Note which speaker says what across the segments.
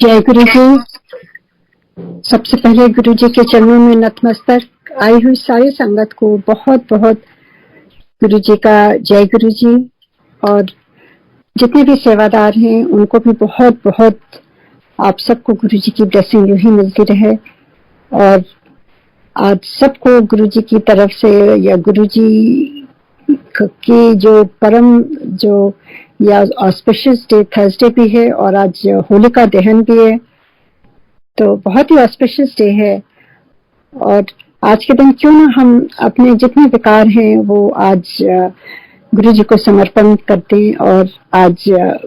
Speaker 1: जय गुरु जी। सबसे पहले गुरु जी के चरणों में नतमस्तक आई हुई सारी संगत को बहुत बहुत गुरु जी का जय गुरु जी। और जितने भी सेवादार हैं उनको भी बहुत बहुत आप सबको गुरु जी की ब्लेसिंग यूं ही मिलती रहे। और आज सबको गुरु जी की तरफ से या गुरु जी की जो परम जो या ऑस्पिशियस डे थर्सडे भी है और आज होलिका दहन भी है, तो बहुत ही ऑस्पिशियस डे है। और आज के दिन क्यों ना हम अपने जितने विकार हैं वो आज गुरु जी को समर्पण करते हैं और आज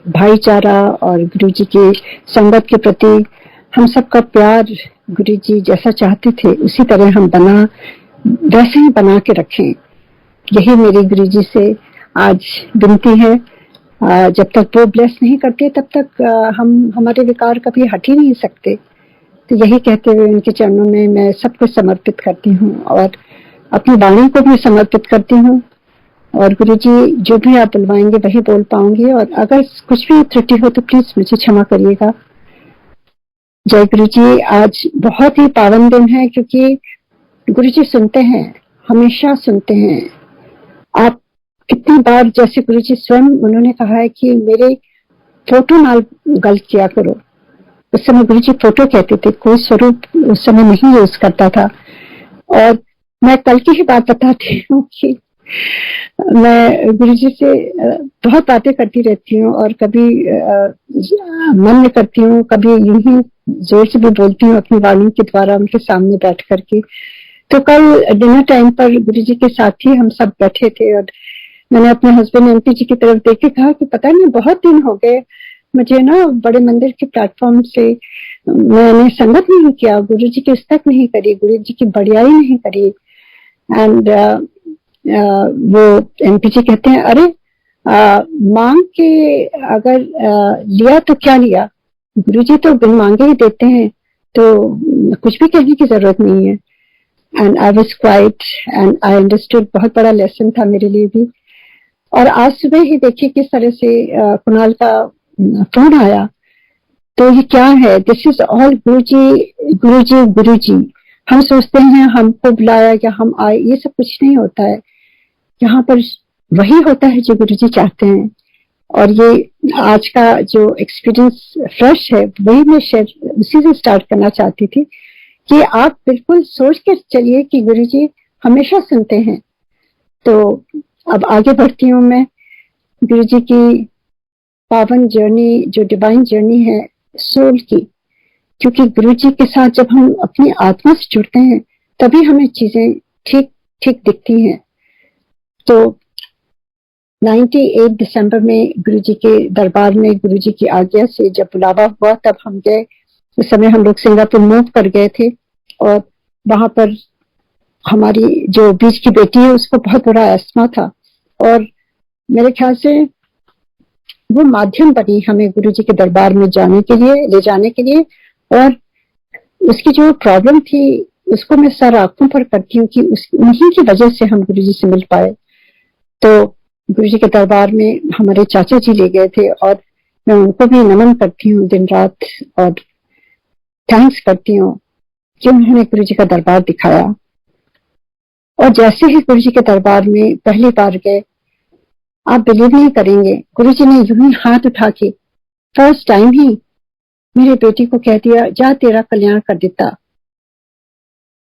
Speaker 1: भाईचारा और गुरु जी की संगत के प्रति हम सबका प्यार गुरु जी जैसा चाहते थे उसी तरह हम वैसे ही बना के रखें। यही मेरी गुरु जी से आज विनती है। जब तक वो ब्लेस नहीं करते तब तक हम हमारे विकार कभी हट ही नहीं सकते। तो यही कहते हुए उनके चरणों में मैं सब कुछ समर्पित करती हूँ और अपनी वाणी को भी समर्पित करती हूँ। और गुरु जी जो भी आप बुलवाएंगे वही बोल पाऊंगी, और अगर कुछ भी त्रुटि हो तो प्लीज मुझे क्षमा करिएगा। जय गुरु जी। आज बहुत ही पावन दिन है क्योंकि गुरु जी सुनते हैं, हमेशा सुनते हैं। आप कितनी बार, जैसे गुरु जी स्वयं उन्होंने कहा है कि मेरे फोटो नाल गल किया करो। उस समय गुरु जी फोटो कहते थे, कोई स्वरूप उस समय नहीं यूज करता था। और मैं कल की ही बात बताती हूँ कि मैं गुरु जी से बहुत बातें करती रहती हूँ और कभी मन में करती हूँ, कभी यूं ही जोर से भी बोलती हूँ अपनी वाणी के द्वारा उनके सामने बैठ करके। तो कल डिनर टाइम पर गुरु जी के साथ ही हम सब बैठे थे और मैंने अपने हस्बैंड एमपी जी की तरफ देख के कहा कि पता नहीं बहुत दिन हो गए मुझे ना बड़े मंदिर के प्लेटफॉर्म से मैंने संगत नहीं किया, गुरु जी की स्तक नहीं करी, गुरु जी की बढ़ियाई नहीं करी। एंड वो एमपी जी कहते हैं, अरे मांग के अगर लिया तो क्या लिया, गुरु जी तो बिन मांगे ही देते हैं, तो कुछ भी कहने की जरूरत नहीं है। And I was quiet and I understood. बहुत बड़ा लेसन था मेरे लिए भी। और आज सुबह ही देखिए किस तरह से कुणाल का फोन आया। तो ये क्या है, दिस इज ऑल गुरु जी गुरु जी गुरु जी। हम सोचते हैं हमको बुलाया या हम आए, ये सब कुछ नहीं होता है। यहाँ पर वही होता है जो गुरु जी चाहते हैं। और ये आज का जो एक्सपीरियंस फ्रेश है वही मैं शेयर उसी से स्टार्ट करना चाहती थी कि आप बिल्कुल सोच के चलिए कि गुरु जी हमेशा सुनते हैं। तो अब आगे बढ़ती हूँ मैं गुरु जी की पावन जर्नी, जो डिवाइन जर्नी है सोल की, क्योंकि गुरु जी के साथ जब हम अपनी आत्मा से जुड़ते हैं तभी हमें चीजें ठीक ठीक दिखती हैं। तो 98 दिसंबर में गुरु जी के दरबार में गुरु जी की आज्ञा से जब बुलावा हुआ तब हम गए। उस समय हम लोग सिंगापुर मूव कर गए थे और वहां पर हमारी जो बीच की बेटी है उसको बहुत बड़ा अस्थमा था और मेरे ख्याल से वो माध्यम बनी हमें गुरु जी के दरबार में जाने के लिए, ले जाने के लिए। और उसकी जो प्रॉब्लम थी उसको मैं सर आंखों पर करती हूँ कि उन्हीं की वजह से हम गुरु जी से मिल पाए। तो गुरु जी के दरबार में हमारे चाचा जी ले गए थे और मैं उनको भी नमन करती हूँ दिन रात और थैंक्स करती हूँ कि उन्होंने गुरु जी का दरबार दिखाया। और जैसे ही गुरु जी के दरबार में पहली बार गए, आप बिलीव नहीं करेंगे, गुरु जी ने यूं ही हाथ उठा के फर्स्ट टाइम ही मेरे बेटी को कह दिया, जा तेरा कल्याण कर देता।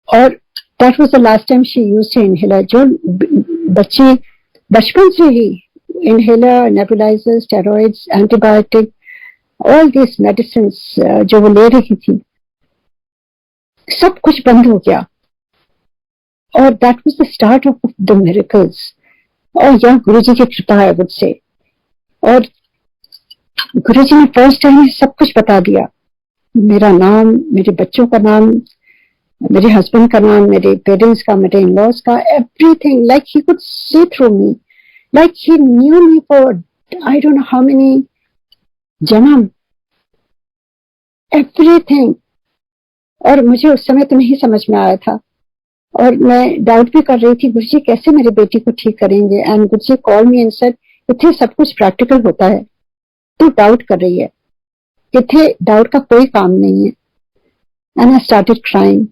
Speaker 1: और that was the last time she used inhaler. जो बच्चे बचपन से ही inhaler, nebuliser, steroids, antibiotic, all this medicine जो वो ले रही थी, सब कुछ बंद हो गया। और that was the start of the miracles. और यह गुरु जी की कृपा है मुझसे। और गुरु जी ने फर्स्ट टाइम सब कुछ बता दिया, मेरा नाम, मेरे बच्चों का नाम, मेरे हस्बैंड का नाम, मेरे पेरेंट्स का, मेरे इन-लॉज का, everything. Like he could see through me, like he new me for I don't know how many जन्म, एवरीथिंग। और मुझे उस समय तो नहीं समझ में आया था और मैं डाउट भी कर रही थी गुरु जी कैसे मेरी बेटी को ठीक करेंगे। And Guru ji call me and said इतने सब कुछ प्रैक्टिकल होता है, तू डाउट कर रही है। कि थे डाउट का कोई काम नहीं है। And I started crying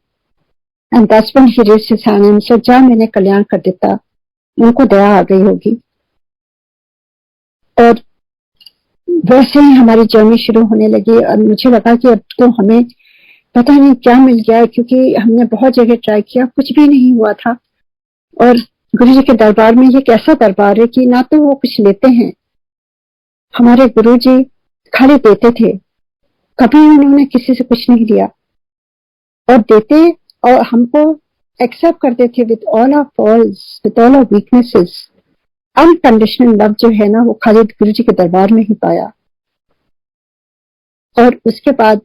Speaker 1: and that's when he raised his hand and said, जा मैंने कल्याण कर देता, उनको दया आ गई होगी। और वैसे ही हमारी जर्नी शुरू होने लगी और मुझे लगा कि अब तो हमें पता नहीं क्या मिल गया है, क्योंकि हमने बहुत जगह ट्राई किया, कुछ भी नहीं हुआ था। और गुरु जी के दरबार में ये कैसा दरबार है कि ना तो वो कुछ लेते हैं, हमारे गुरु जी खाली देते थे, कभी उन्होंने किसी से कुछ नहीं लिया, और देते और हमको एक्सेप्ट करते थे with all our faults, with all our weaknesses. Unconditional love जो है ना, वो खाली गुरु जी के दरबार में ही पाया। और उसके बाद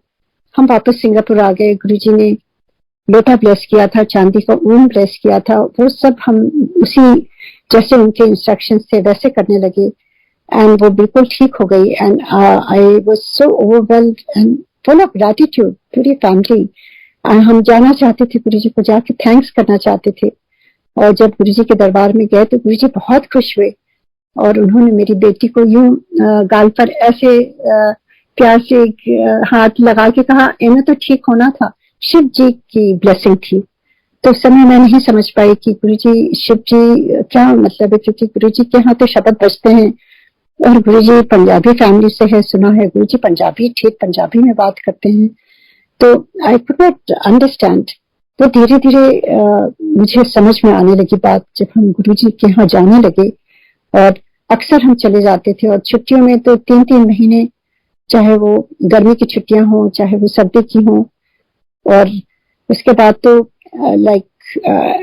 Speaker 1: हम वापस सिंगापुर आ गए। गुरु जी ने लोटा ब्लेस किया था, चांदी का ऊन ब्लेस किया था, वो सब हम उसी जैसे उनके इंस्ट्रक्शंस थे वैसे करने लगे एंड वो बिल्कुल ठीक हो गई। And I was so overwhelmed and full of gratitude पूरी फैमिली। हम जाना चाहते थे गुरु जी को, जाके थैंक्स करना चाहते थे। और जब गुरु जी के दरबार में गए तो गुरु जी बहुत खुश हुए और उन्होंने मेरी बेटी को यूं गाल पर ऐसे प्यार से हाथ लगा के कहा, इन्हें तो ठीक होना था, शिव जी की ब्लेसिंग थी। तो उस समय मैं नहीं समझ पाई कि गुरु जी शिव जी क्या मतलब है, क्योंकि गुरु जी के यहाँ तो शब्द बजते हैं और गुरु जी पंजाबी फैमिली से है, सुना है गुरु जी पंजाबी ठीक पंजाबी में बात करते हैं। तो आई कुड नॉट अंडरस्टैंड। तो धीरे धीरे मुझे समझ में आने लगी बात जब हम गुरु जी के यहाँ जाने लगे। और अक्सर हम चले जाते थे और छुट्टियों में तो 3-3 महीने, चाहे वो गर्मी की छुट्टियां हो चाहे वो सर्दी की हो। और उसके बाद तो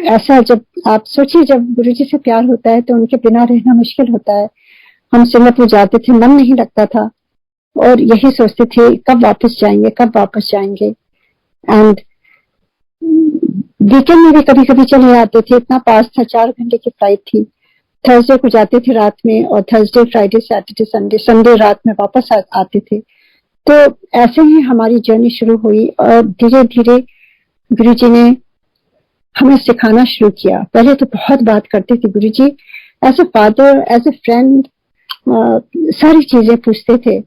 Speaker 1: ऐसा, जब आप सोचिए जब गुरु जी से प्यार होता है तो उनके बिना रहना मुश्किल होता है। हम सिंगापुर जाते थे, मन नहीं लगता था और यही सोचते थे कब वापस जाएंगे, कब वापस जाएंगे। एंड वीकेंड में भी कभी कभी चले आते थे, इतना पास था, 4 घंटे की फ्लाइट थी। थर्सडे को जाते थे रात में और Thursday Friday Saturday Sunday, Sunday रात में वापस आते थे। तो ऐसे ही हमारी जर्नी शुरू हुई और धीरे धीरे गुरु जी ने हमें सिखाना शुरू किया। पहले तो बहुत बात करते थे Guru ji, as a father as a friend सारी चीजें पूछते थे।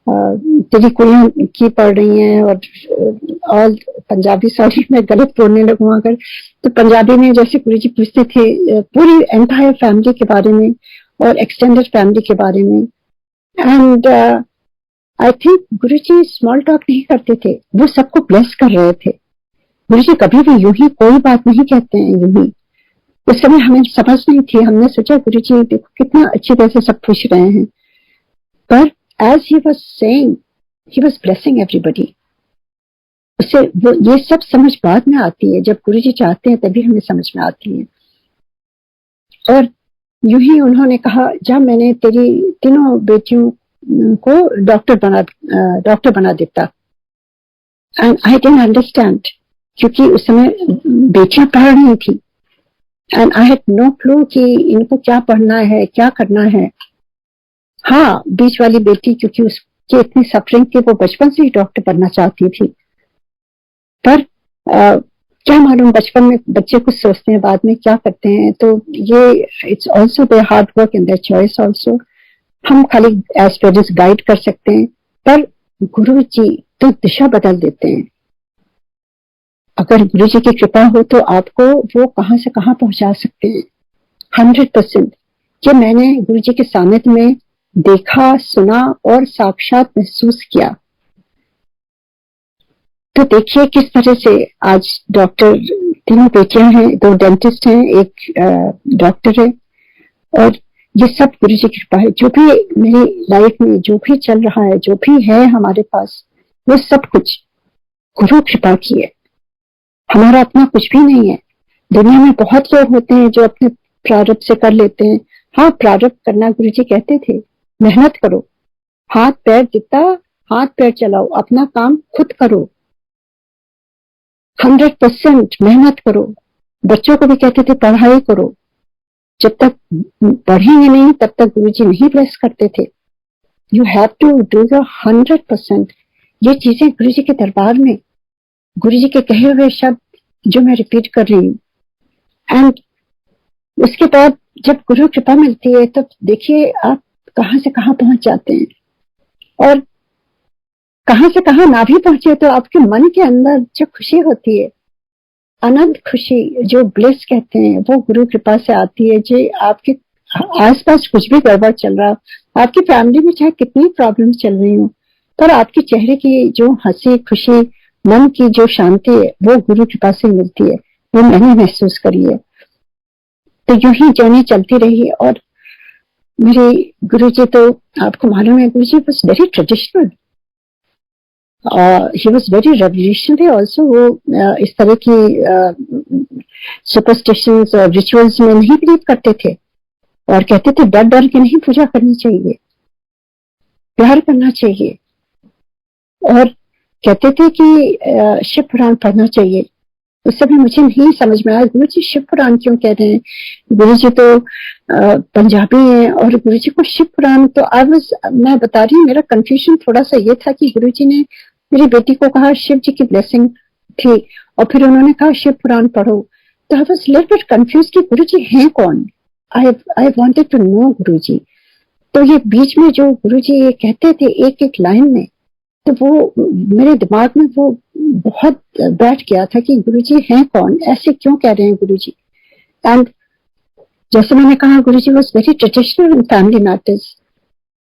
Speaker 1: तेरी कुड़ियां की पढ़ रही हैं और पंजाबी, सॉरी मैं गलत बोलने लगूं अगर, तो पंजाबी में जैसे गुरु जी पूछते थे पूरी एंटायर फैमिली के बारे में और एक्सटेंडेड फैमिली के बारे में। And I think Guru ji small talk नहीं करते थे, वो सबको ब्लेस कर रहे थे। गुरु जी कभी भी यूं ही कोई बात नहीं कहते हैं यूं ही। उस समय हमें समझ नहीं थी, हमने सोचा गुरु जी देखो कितना अच्छी तरह से सब पूछ रहे हैं, पर as he was saying, he was blessing everybody. उससे वो ये सब समझ बाद में आती है, जब गुरु जी चाहते हैं तभी हमें समझ में आती है। और यूं ही उन्होंने कहा, जब मैंने तेरी तीनों बेटियों को डॉक्टर बना देता। एंड आई डिडंट अंडरस्टैंड, क्योंकि उस समय बेटियां पढ़ रही थी and I had no clue कि इनको क्या पढ़ना है, क्या करना है। हाँ, बीच वाली बेटी क्योंकि उसकी इतनी सफरिंग थी, वो बचपन से ही डॉक्टर बनना चाहती थी। पर क्या मालूम बचपन में बच्चे कुछ सोचते हैं, बाद में क्या करते हैं। तो ये it's also there hard work and their choice also. हम खाली एज पेरेंट्स गाइड कर सकते हैं, पर गुरु जी तो दिशा बदल देते हैं। अगर गुरु जी की कृपा हो तो आपको वो कहां से कहां पहुंचा सकते हैं 100%। कि मैंने गुरु जी के सानिध्य में देखा, सुना और साक्षात महसूस किया। तो देखिए किस तरह से आज डॉक्टर, तीनों बेटियां हैं, 2 डेंटिस्ट हैं, 1 डॉक्टर है। और ये सब गुरु जी की कृपा है। जो भी मेरी लाइफ में जो भी चल रहा है, जो भी है हमारे पास, वो सब कुछ गुरु कृपा की है। हमारा अपना कुछ भी नहीं है। दुनिया में बहुत लोग होते हैं जो अपने प्रारब्ध से कर लेते हैं। हाँ, प्रारब्ध करना गुरु जी कहते थे, मेहनत करो, हाथ पैर दिता, हाथ पैर चलाओ, अपना काम खुद करो, 100% मेहनत करो। बच्चों को भी कहते थे पढ़ाई करो, जब तक पढ़ेंगे नहीं तब तक गुरु जी नहीं ब्लेस करते थे। You have to do your 100%। ये चीजें गुरु जी के दरबार में, गुरु जी के कहे हुए शब्द जो मैं रिपीट कर रही हूँ। एंड उसके बाद जब गुरु कृपा मिलती है तब देखिए आप कहां से कहां पहुंच जाते हैं। और कहां से कहां ना भी पहुंचे तो आपके मन के अंदर जो खुशी होती है, अनंत खुशी, जो ब्लिस कहते हैं, वो गुरु कृपा से आती है। जो आपके आसपास कुछ भी गड़बड़ चल रहा, आपकी फैमिली में चाहे कितनी प्रॉब्लम चल रही हो, पर आपके चेहरे की जो हंसी खुशी, मन की जो शांति है, वो गुरु कृपा से मिलती है। वो मैंने महसूस करी है। तो यूं ही जर्नी चलती रही। और मेरे गुरुजी तो आपको मालूम है, Guruji was very traditional, he was very revolutionary also. वो इस तरह की सुपरस्टिशंस और रिचुअल्स में नहीं बिलीव करते थे, और कहते थे डर डर के नहीं पूजा करनी चाहिए, प्यार करना चाहिए। और कहते थे कि शिव पुराण पढ़ना चाहिए। उस समय मुझे नहीं समझ में आया, गुरु जी शिव पुराण क्यों कह रहे हैं? गुरु जी तो पंजाबी हैं, और गुरु जी को शिव पुराण। तो मैं बता रही हूँ, मेरा कंफ्यूजन थोड़ा सा ये था कि गुरु जी ने मेरी बेटी को कहा शिव जी की ब्लेसिंग थी, और फिर उन्होंने कहा शिव पुराण पढ़ो। तो I was little bit confuse कि गुरु जी हैं कौन? आई वांटेड टू नो गुरु जी। तो ये बीच में जो गुरु जी ये कहते थे एक एक लाइन में, तो वो मेरे दिमाग में वो बहुत बैठ गया था कि गुरुजी हैं कौन, ऐसे क्यों कह रहे हैं गुरुजी। एंड जैसे मैंने कहा, Guruji was very traditional in family matters.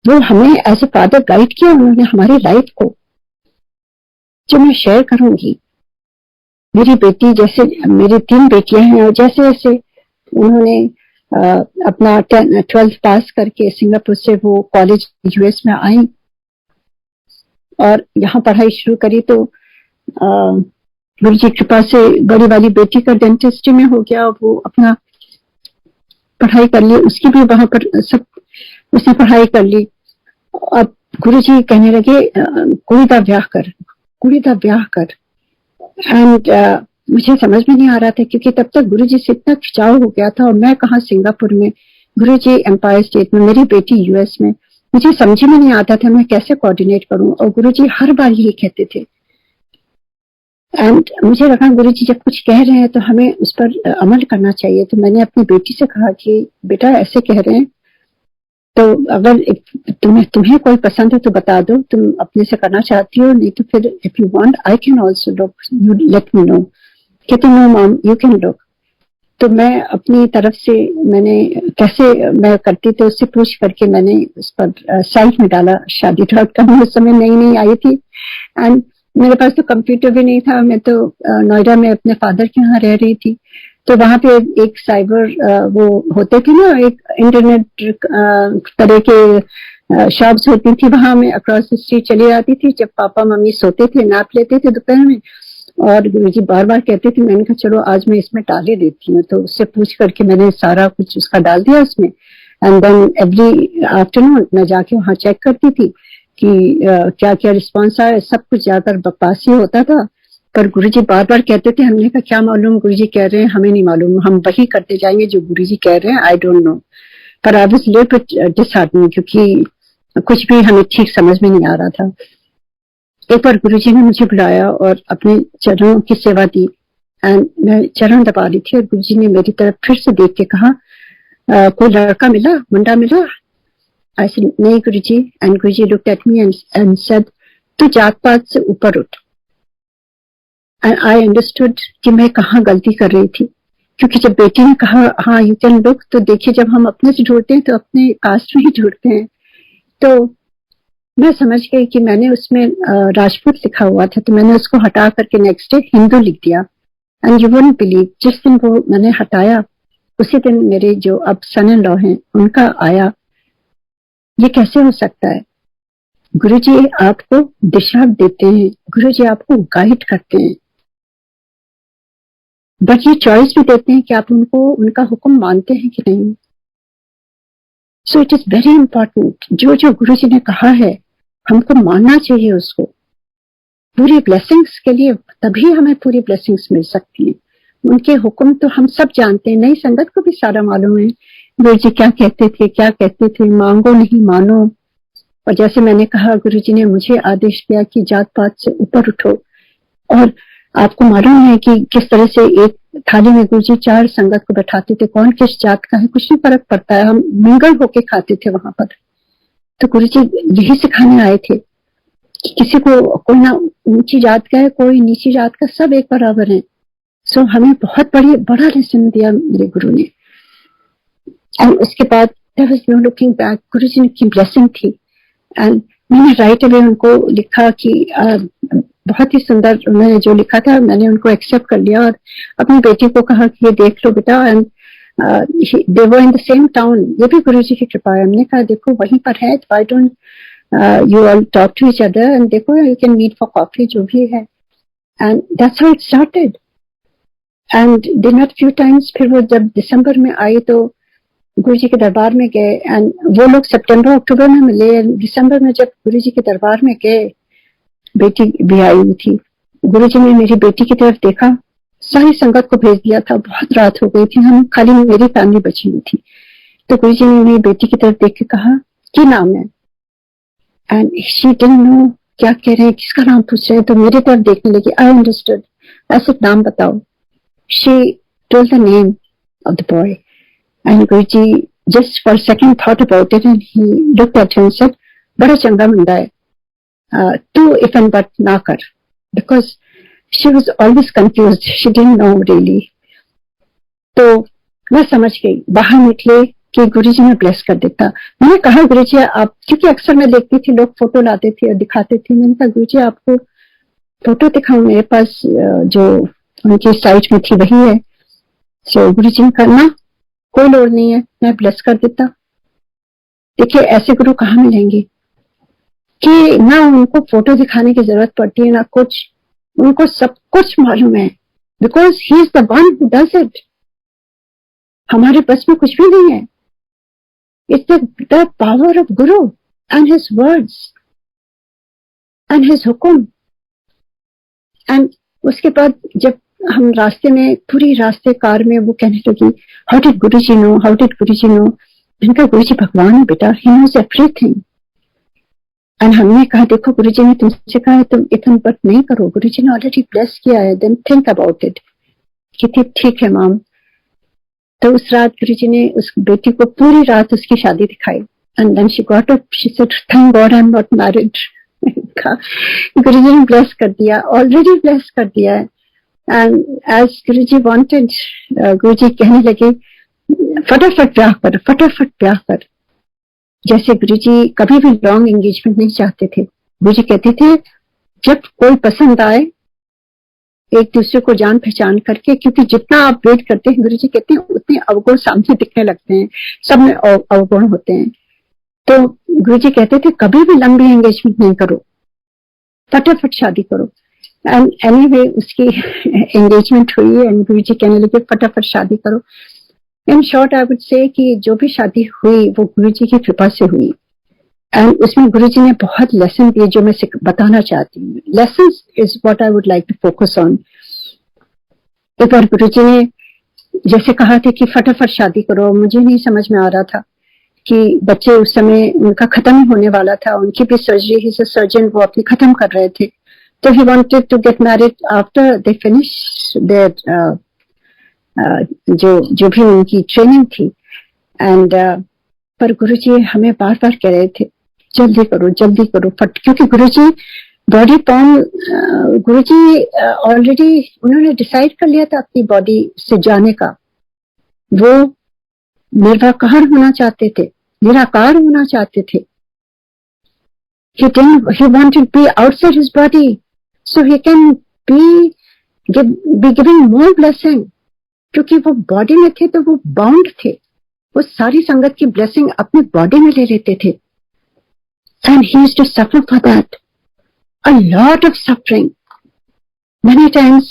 Speaker 1: वो हमें एज ए फादर गाइड किया उन्होंने हमारी लाइफ को, जो मैं शेयर करूंगी। मेरी बेटी, जैसे मेरी 3 बेटियां हैं, और जैसे जैसे उन्होंने अपना 12th पास करके सिंगापुर से वो कॉलेज यूएस में आई और यहाँ पढ़ाई शुरू करी, तो गुरु जी कृपा से बड़ी वाली बेटी का डेंटिस्ट्री में हो गया। वो अपना पढ़ाई कर ली, उसकी भी वहां पर सब उसने पढ़ाई कर ली। अब गुरु जी कहने लगे कुड़ी दा ब्याह कर, कुड़ी दा ब्याह कर। एंड मुझे समझ में नहीं आ रहा था, क्योंकि तब तक गुरु जी से इतना खिंचाव हो गया था, और मैं कहाँ सिंगापुर में, गुरु जी एम्पायर स्टेट में, मेरी बेटी यूएस में। मुझे समझ में नहीं आता था मैं कैसे कोऑर्डिनेट करूं, और गुरुजी हर बार यही कहते थे। एंड मुझे लगा गुरुजी जब कुछ कह रहे हैं तो हमें उस पर अमल करना चाहिए। तो मैंने अपनी बेटी से कहा कि बेटा ऐसे कह रहे हैं, तो अगर तुम्हें कोई पसंद है तो बता दो, तुम अपने से करना चाहती हो, नहीं तो फिर if you want I can also look, you let me know. कहते no mom you can look. तो मैं अपनी तरफ से मैंने कैसे मैं करती थी उससे पूछ करके मैंने उस पर साइट में डाला शादी.com। उस समय नई नई आई थी, एंड मेरे पास तो कंप्यूटर भी नहीं था। मैं तो नोएडा में अपने फादर के यहाँ रह रही थी, तो वहां पे एक साइबर वो होते थे ना, एक इंटरनेट तरह के शॉप्स होती थी, वहां मैं अक्रॉस द स्ट्रीट चली जाती थी जब पापा मम्मी सोते थे, नाप लेते थे दोपहर में। और गुरुजी बार बार कहते थे, मैंने कहा चलो आज मैं इसमें डाल ही देती हूँ। तो उससे पूछ करके मैंने सारा कुछ उसका डाल दिया उसमें। एंड देन एवरी आफ्टरनून मैं जाके वहां चेक करती थी कि क्या क्या रिस्पॉन्स आया। सब कुछ ज्यादातर बकवास ही होता था, पर गुरुजी बार बार कहते थे। हमने कहा क्या मालूम गुरुजी कह रहे हैं, हमें नहीं मालूम, हम वही करते जाएंगे जो गुरुजी कह रहे हैं, आई डोंट नो। पर आई वाज लिटिल डिसहार्टनिंग, क्योंकि कुछ भी हमें ठीक समझ में नहीं आ रहा था। एक बार गुरुजी ने मुझे बुलाया और अपने चरणों की सेवा दी, एंड मैं चरण दबा रही थी और गुरुजी ने मेरी तरफ फिर से देख के कहा कोई लड़का मिला, मुंडा मिला? आई सेड नहीं Guruji. And Guruji looked at me and said तू जात पात से ऊपर उठ। एंड आई अंडरस्टूड कि मैं कहाँ गलती कर रही थी, क्योंकि जब बेटी ने कहा हाँ यू कैन लुक, तो देखिए जब हम अपने से जोड़ते हैं तो अपने कास्ट में ही जोड़ते हैं। तो मैं समझ गई कि मैंने उसमें राजपूत लिखा हुआ था, तो मैंने उसको हटा करके नेक्स्ट डे हिंदू लिख दिया। एंड यू वुडंट बिलीव, जिस दिन वो मैंने हटाया उसी दिन मेरे जो अब सन इन लॉ हैं उनका आया। ये कैसे हो सकता है? गुरुजी आपको दिशा देते हैं, गुरुजी आपको गाइड करते हैं, बट ये चॉइस भी देते हैं कि आप उनको उनका हुक्म मानते हैं कि नहीं। So it is very important, जो जो गुरुजी ने कहा है हमको मानना चाहिए उसको। पूरी ब्लेसिंग्स के लिए तभी हमें पूरी ब्लेसिंग्स मिल सकती हैं। उनके हुक्म तो हम सब जानते हैं, नई संगत को भी सारा मालूम है गुरुजी क्या कहते थे, क्या कहते थे, मांगो नहीं मानो। और जैसे मैंने कहा गुरुजी ने मुझे आदेश दिया कि जात पात से ऊपर उठो। और आपको मालूम है कि किस तरह से एक थाली में गुरुजी 4 संगत को बैठाते थे, कौन किस जात का है कुछ नहीं फर्क पड़ता है, हम मिंगल होके खाते थे वहां पर। तो गुरुजी यही सिखाने आए थे। कि किसी को कोई ना ऊंची जात का है, कोई नीची जात का, सब एक बराबर है। सो हमें बहुत बड़ा लेसन दिया मेरे गुरु ने। एंड उसके बाद there was no looking back, Guru ji की ब्लेसिंग थी। एंड मैंने राइट अवे उनको लिखा कि बहुत ही सुंदर उन्होंने जो लिखा था, मैंने उनको एक्सेप्ट कर लिया और अपनी बेटी को कहा कि ये देख लो बेटा। And they were in the same town, ये भी गुरु जी की कृपा है। हमने कहा देखो वहीं पर है, why don't you all talk to each other and देखो you can meet for coffee, जो भी है। and that's how it started। and they met few times। फिर वो जब दिसंबर में आई तो गुरु जी के दरबार में गए। एंड वो लोग सितंबर अक्टूबर में मिले। दिसंबर में जब गुरु जी के दरबार में गए, बेटी भी आई हुई थी। गुरु जी ने मेरी बेटी की तरफ देखा, सारी संगत को भेज दिया था, बहुत रात हो गई थी, हम खाली मेरी फैमिली बची हुई थी। तो गुरु जी ने मेरी बेटी की तरफ देख के कहा क्या नाम है। एंड शी डिडंट नो क्या कह रहे हैं, किसका नाम पूछ रहे हैं। तो मेरी तरफ देखने लगी। I understood. ऐसे नाम बताओ। She told the name of the boy. And Guruji just for second thought about it and he looked at him and said, बड़ा चंगा मुंडा है, तू इफ एंड बट ना कर। Because she was always confused, she didn't know really. तो मैं समझ गई। बाहर निकले कि गुरुजी ने ब्लेस कर देता। मैंने कहा गुरुजी आप, क्योंकि अक्सर मैं देखती थी लोग फोटो लाते थे और दिखाते थे, मैंने कहा गुरुजी आपको फोटो दिखाऊं, मेरे पास जो उनकी साइट में थी वही है। सो गुरुजी ने कहा ना, कोई लोड़ नहीं है, मैं ब्लेस कर देता। देखिए ऐसे गुरु कहाँ मिलेंगे कि ना उनको फोटो दिखाने की जरूरत पड़ती है ना कुछ, उनको सब कुछ मालूम है। Because he is the one who does it. हमारे बस में कुछ भी नहीं है। It's the power of Guru and his words and his hukum। And उसके बाद जब हम रास्ते में, पूरी रास्ते कार में वो कहने लगी, how did Guruji know, how did Guruji know. इनका गुरुजी भगवान है बेटा, ही नोज एवरीथिंग। एंड हमने कहा देखो गुरुजी ने तुमसे कहा है तुम इतन बट नहीं करो, गुरुजी ने ऑलरेडी ब्लेस किया है, देन थिंक अबाउट इट। कितनी ठीक है माम। तो उस रात गुरुजी ने उस बेटी को पूरी रात उसकी शादी दिखाई। And then she got up, she said thank God I am not married. Guruji ने ब्लेस कर दिया, ऑलरेडी ब्लेस कर दिया है। And as Guruji wanted, Guruji कहने लगे फटाफट ब्याह कर, फटाफट ब्याह कर। जैसे गुरुजी कभी भी लॉन्ग एंगेजमेंट नहीं चाहते थे। गुरुजी कहते थे जब कोई पसंद आए एक दूसरे को जान पहचान करके, क्योंकि जितना आप वेट करते हैं गुरुजी कहते हैं उतने अवगुण सामने दिखने लगते हैं, सब में अवगुण होते हैं। तो गुरुजी कहते थे कभी भी लंबी एंगेजमेंट नहीं करो, फटाफट शादी करो। एंड एनीवे उसकी एंगेजमेंट हुई एंड गुरुजी कहने लगे फटाफट शादी करो। In short I would say कि जो भी शादी हुई वो गुरुजी की कृपा से हुई। एंड उसमें गुरुजी ने बहुत लेसन दिए जो मैं बताना चाहती हूँ। Lessons is what I would like to focus on. एक बार गुरुजी ने जैसे कहा था कि फटाफट शादी करो, मुझे नहीं समझ में आ रहा था कि बच्चे उस समय उनका खत्म ही होने वाला था, उनकी भी सर्जरी, ही सर्जन, वो अपनी खत्म कर रहे थे। तो he wanted to get married after they finish their जो भी उनकी ट्रेनिंग थी। एंड पर गुरुजी हमें बार बार कह रहे थे जल्दी करो जल्दी करो, क्योंकि गुरुजी बॉडी फॉर्म, गुरुजी ऑलरेडी उन्होंने डिसाइड कर लिया था अपनी बॉडी से जाने का। वो निर्वाकार होना चाहते थे, निराकार होना चाहते थे। He wanted to be outside his body so he can be giving more blessing। क्योंकि वो बॉडी में थे तो वो बाउंड थे, वो सारी संगत की ब्लेसिंग अपनी बॉडी में ले लेते थे। And he used to suffer for that, a lot of suffering। Many times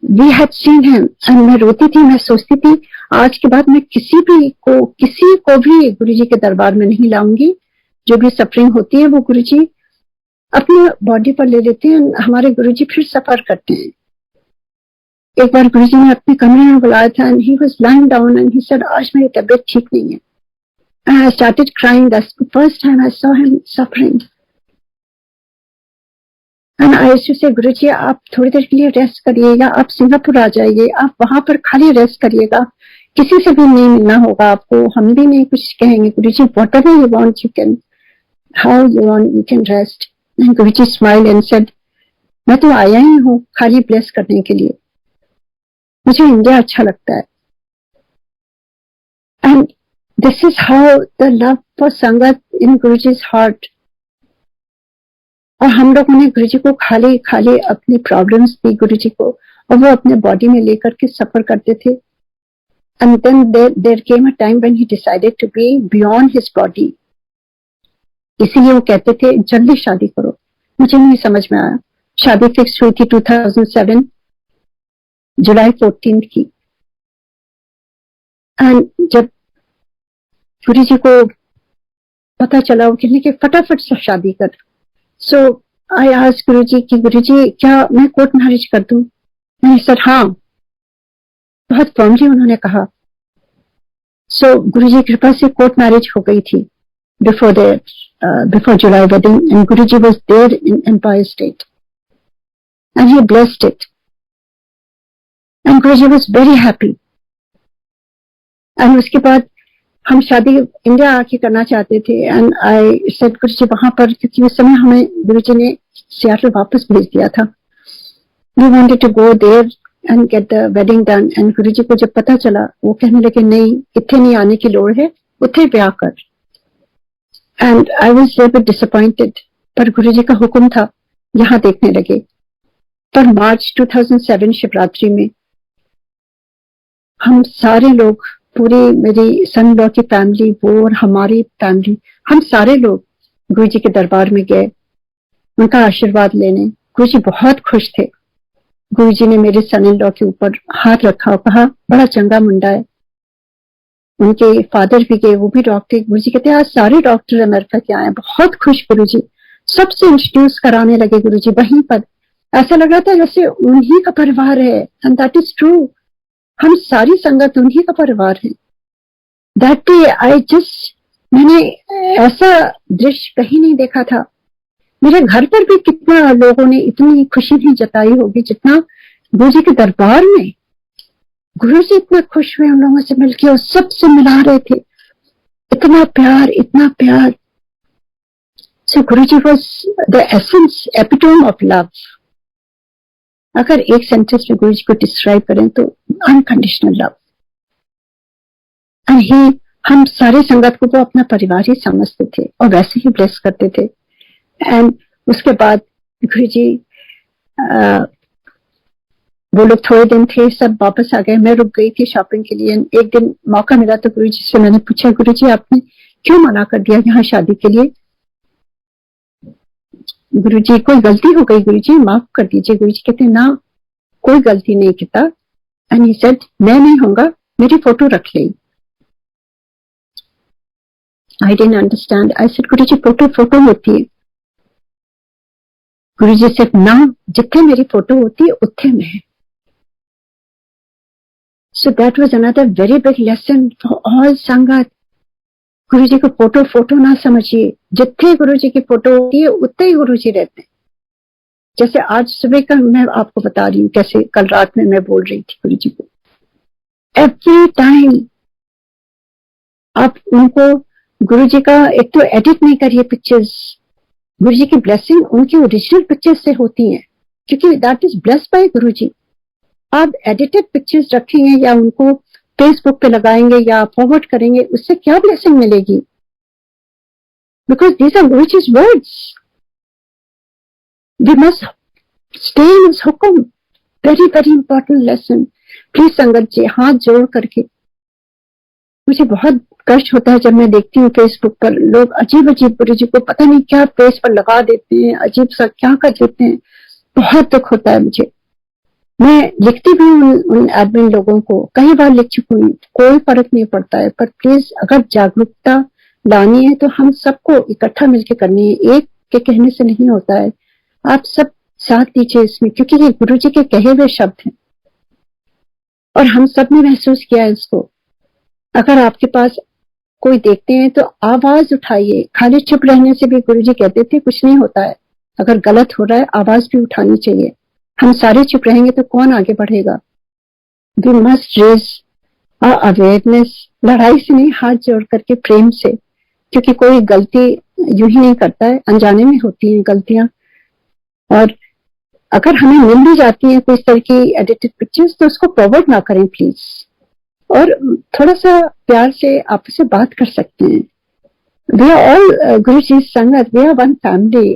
Speaker 1: we had seen him and मैं रोती थी, मैं सोचती थी आज के बाद मैं किसी को भी गुरुजी के दरबार में नहीं लाऊंगी। जो भी सफरिंग होती है वो गुरुजी अपनी बॉडी पर ले लेते हैं, हमारे गुरुजी फिर सफर करते हैं। एक बार गुरुजी ने अपने कमरे में बुलाया था and he was lying down and he said आज मेरी तबीयत ठीक नहीं है। And I started crying। That's the first time I saw him suffering। And I used to say गुरुजी आप थोड़ी देर के लिए रेस्ट करिएगा, आप सिंगापुर आ जाइए, आप वहां पर खाली रेस्ट करिएगा, किसी से भी नहीं मिलना होगा आपको, हम भी नहीं कुछ कहेंगे। गुरुजी whatever you want you can, how you want you can rest। And Guruji smiled and said, मैं तो आया ही हूँ खाली ब्लेस करने के लिए, मुझे इंडिया अच्छा लगता है. And this is how the love for Sangat in Guruji's heart. और हम लोगों ने गुरुजी को खाली खाली अपनी प्रॉब्लम्स दी गुरुजी को, और वो अपने बॉडी में लेकर के सफर करते थे. And then there came a time when he decided to be beyond his body. इसीलिए वो कहते थे जल्दी शादी करो. मुझे नहीं समझ में आया. शादी फिक्स हुई थी 2007 जुलाई 14 की. एंड जब गुरुजी को पता चला, वो कहने के फटाफट से शादी कर. सो आई आस्क्ड गुरुजी कि गुरुजी क्या मैं कोर्ट मैरिज कर दूं? मैंने सर हाँ, बहुत फर्मली उन्होंने कहा. सो गुरुजी की कृपा से कोर्ट मैरिज हो गई थी before July wedding, and Guruji was there in Empire State and he blessed it, and Guruji was very happy. And उसके बाद हम शादी इंडिया आके करना चाहते थे. एंड आई सेड गुरुजी वहां पर, क्योंकि उस समय हमें गुरुजी ने सियाटल वापस भेज दिया था. We wanted to go there and get the wedding done. And Guruji को जब पता चला, वो कहने लगे नहीं, इतने नहीं आने की लोड़ है, उथे ब्याह कर. And I was a bit disappointed, पर गुरुजी का हुक्म था, यहाँ देखने लगे. पर मार्च 2007 शिवरात्रि में हम सारे लोग, पूरी मेरी सन लॉ की फैमिली, वो और हमारी फैमिली, हम सारे लोग गुरुजी के दरबार में गए उनका आशीर्वाद लेने. गुरुजी बहुत खुश थे. गुरुजी ने मेरे सन इन लॉ के ऊपर हाथ रखा और कहा बड़ा चंगा मुंडा है. उनके फादर भी गए, वो भी डॉक्टर. गुरुजी कहते आज सारे डॉक्टर अमेरिका के आए, बहुत खुश गुरुजी. सबसे इंट्रोड्यूस कराने लगे गुरुजी वहीं पर. ऐसा लग रहा था जैसे उन्हीं का परिवार है. And that is true. हम सारी संगत उन्हीं का परिवार है. दैट डे आई जस्ट, मैंने ऐसा दृश्य कहीं नहीं देखा था. मेरे घर पर भी कितना लोगों ने इतनी खुशी नहीं जताई होगी जितना गुरुजी के दरबार में. गुरुजी इतना खुश हुए उन लोगों से मिलके और सबसे मिला रहे थे. इतना प्यार, इतना प्यार. So Guruji was the essence, epitome of love. अगर एक सेंटेंस में गुरुजी को डिस्क्राइब करें तो अनकंडीशनल लव. एंड हम सारे संगत को वो अपना परिवार ही समझते थे और वैसे ही ब्लेस करते थे. एंड उसके बाद गुरुजी वो लोग थोड़े दिन थे, सब वापस आ गए. मैं रुक गई थी शॉपिंग के लिए. एक दिन मौका मिला तो गुरुजी से मैंने पूछा, गुरुजी आपने क्यों मना कर दिया यहाँ शादी के लिए? गुरुजी कोई गलती हो गई गुरुजी, माफ कर दीजिए. गुरुजी कहते ना, कोई गलती नहीं किया. एंड ही सेड मैं नहीं होऊंगा, मेरी फोटो रख ले. आई didn't understand. I said Guruji photo होती है. गुरुजी सेड ना, जिथे मेरी फोटो होती है उथे मैं. So that was another very big lesson for all संगत. गुरुजी को फोटो ना समझिए. जिथे गुरुजी की फोटो होती है उतने ही गुरुजी रहते हैं. जैसे आज सुबह का मैं आपको बता रही हूँ, कैसे कल रात में मैं बोल रही थी गुरुजी को. एवरी टाइम आप उनको गुरुजी का, एक तो एडिट नहीं करिए पिक्चर्स. गुरुजी की ब्लेसिंग उनकी ओरिजिनल पिक्चर्स से होती है, क्योंकि दैट इज ब्लेस्ड बाय गुरुजी. आप एडिटेड पिक्चर्स रखेंगे या उनको फेसबुक पे लगाएंगे या फॉरवर्ड करेंगे, उससे क्या ब्लेसिंग मिलेगी? Because these are Guruji's words. We must stay in his हुक्म. Very very important lesson. Please संगत जी हाथ जोड़ करके, मुझे बहुत कष्ट होता है जब मैं देखती हूँ फेसबुक पर लोग अजीब अजीब गुरुजी को पता नहीं क्या फेस पर लगा देते हैं, अजीब सा क्या कर देते हैं. बहुत दुख होता है मुझे. मैं लिखती भी हूँ उन एडमिन लोगों को, कई बार लिख चुकी हूँ, कोई फर्क नहीं पड़ता है. पर प्लीज अगर जागरूकता लानी है तो हम सबको इकट्ठा मिलकर करनी है. एक के कहने से नहीं होता है. आप सब साथ दीजिए इसमें, क्योंकि ये गुरुजी के कहे हुए शब्द हैं और हम सब ने महसूस किया है इसको. अगर आपके पास कोई देखते हैं तो आवाज उठाइए. खाली चुप रहने से भी गुरुजी कहते थे कुछ नहीं होता है. अगर गलत हो रहा है आवाज भी उठानी चाहिए. हम सारे चुप रहेंगे तो कौन आगे बढ़ेगा? We must raise awareness. लड़ाई से नहीं, हाथ जोड़ करके प्रेम से, क्योंकि कोई गलती यूं ही नहीं करता है, अनजाने में होती हैं गलतियां। और अगर हमें मिल भी जाती है कोई इस तरह की एडिटेड पिक्चर्स तो उसको फॉरवर्ड ना करें प्लीज, और थोड़ा सा प्यार से आपस में बात कर सकते हैं। वी आर ऑल गुरु जी संगत, वी आर वन फैमिली,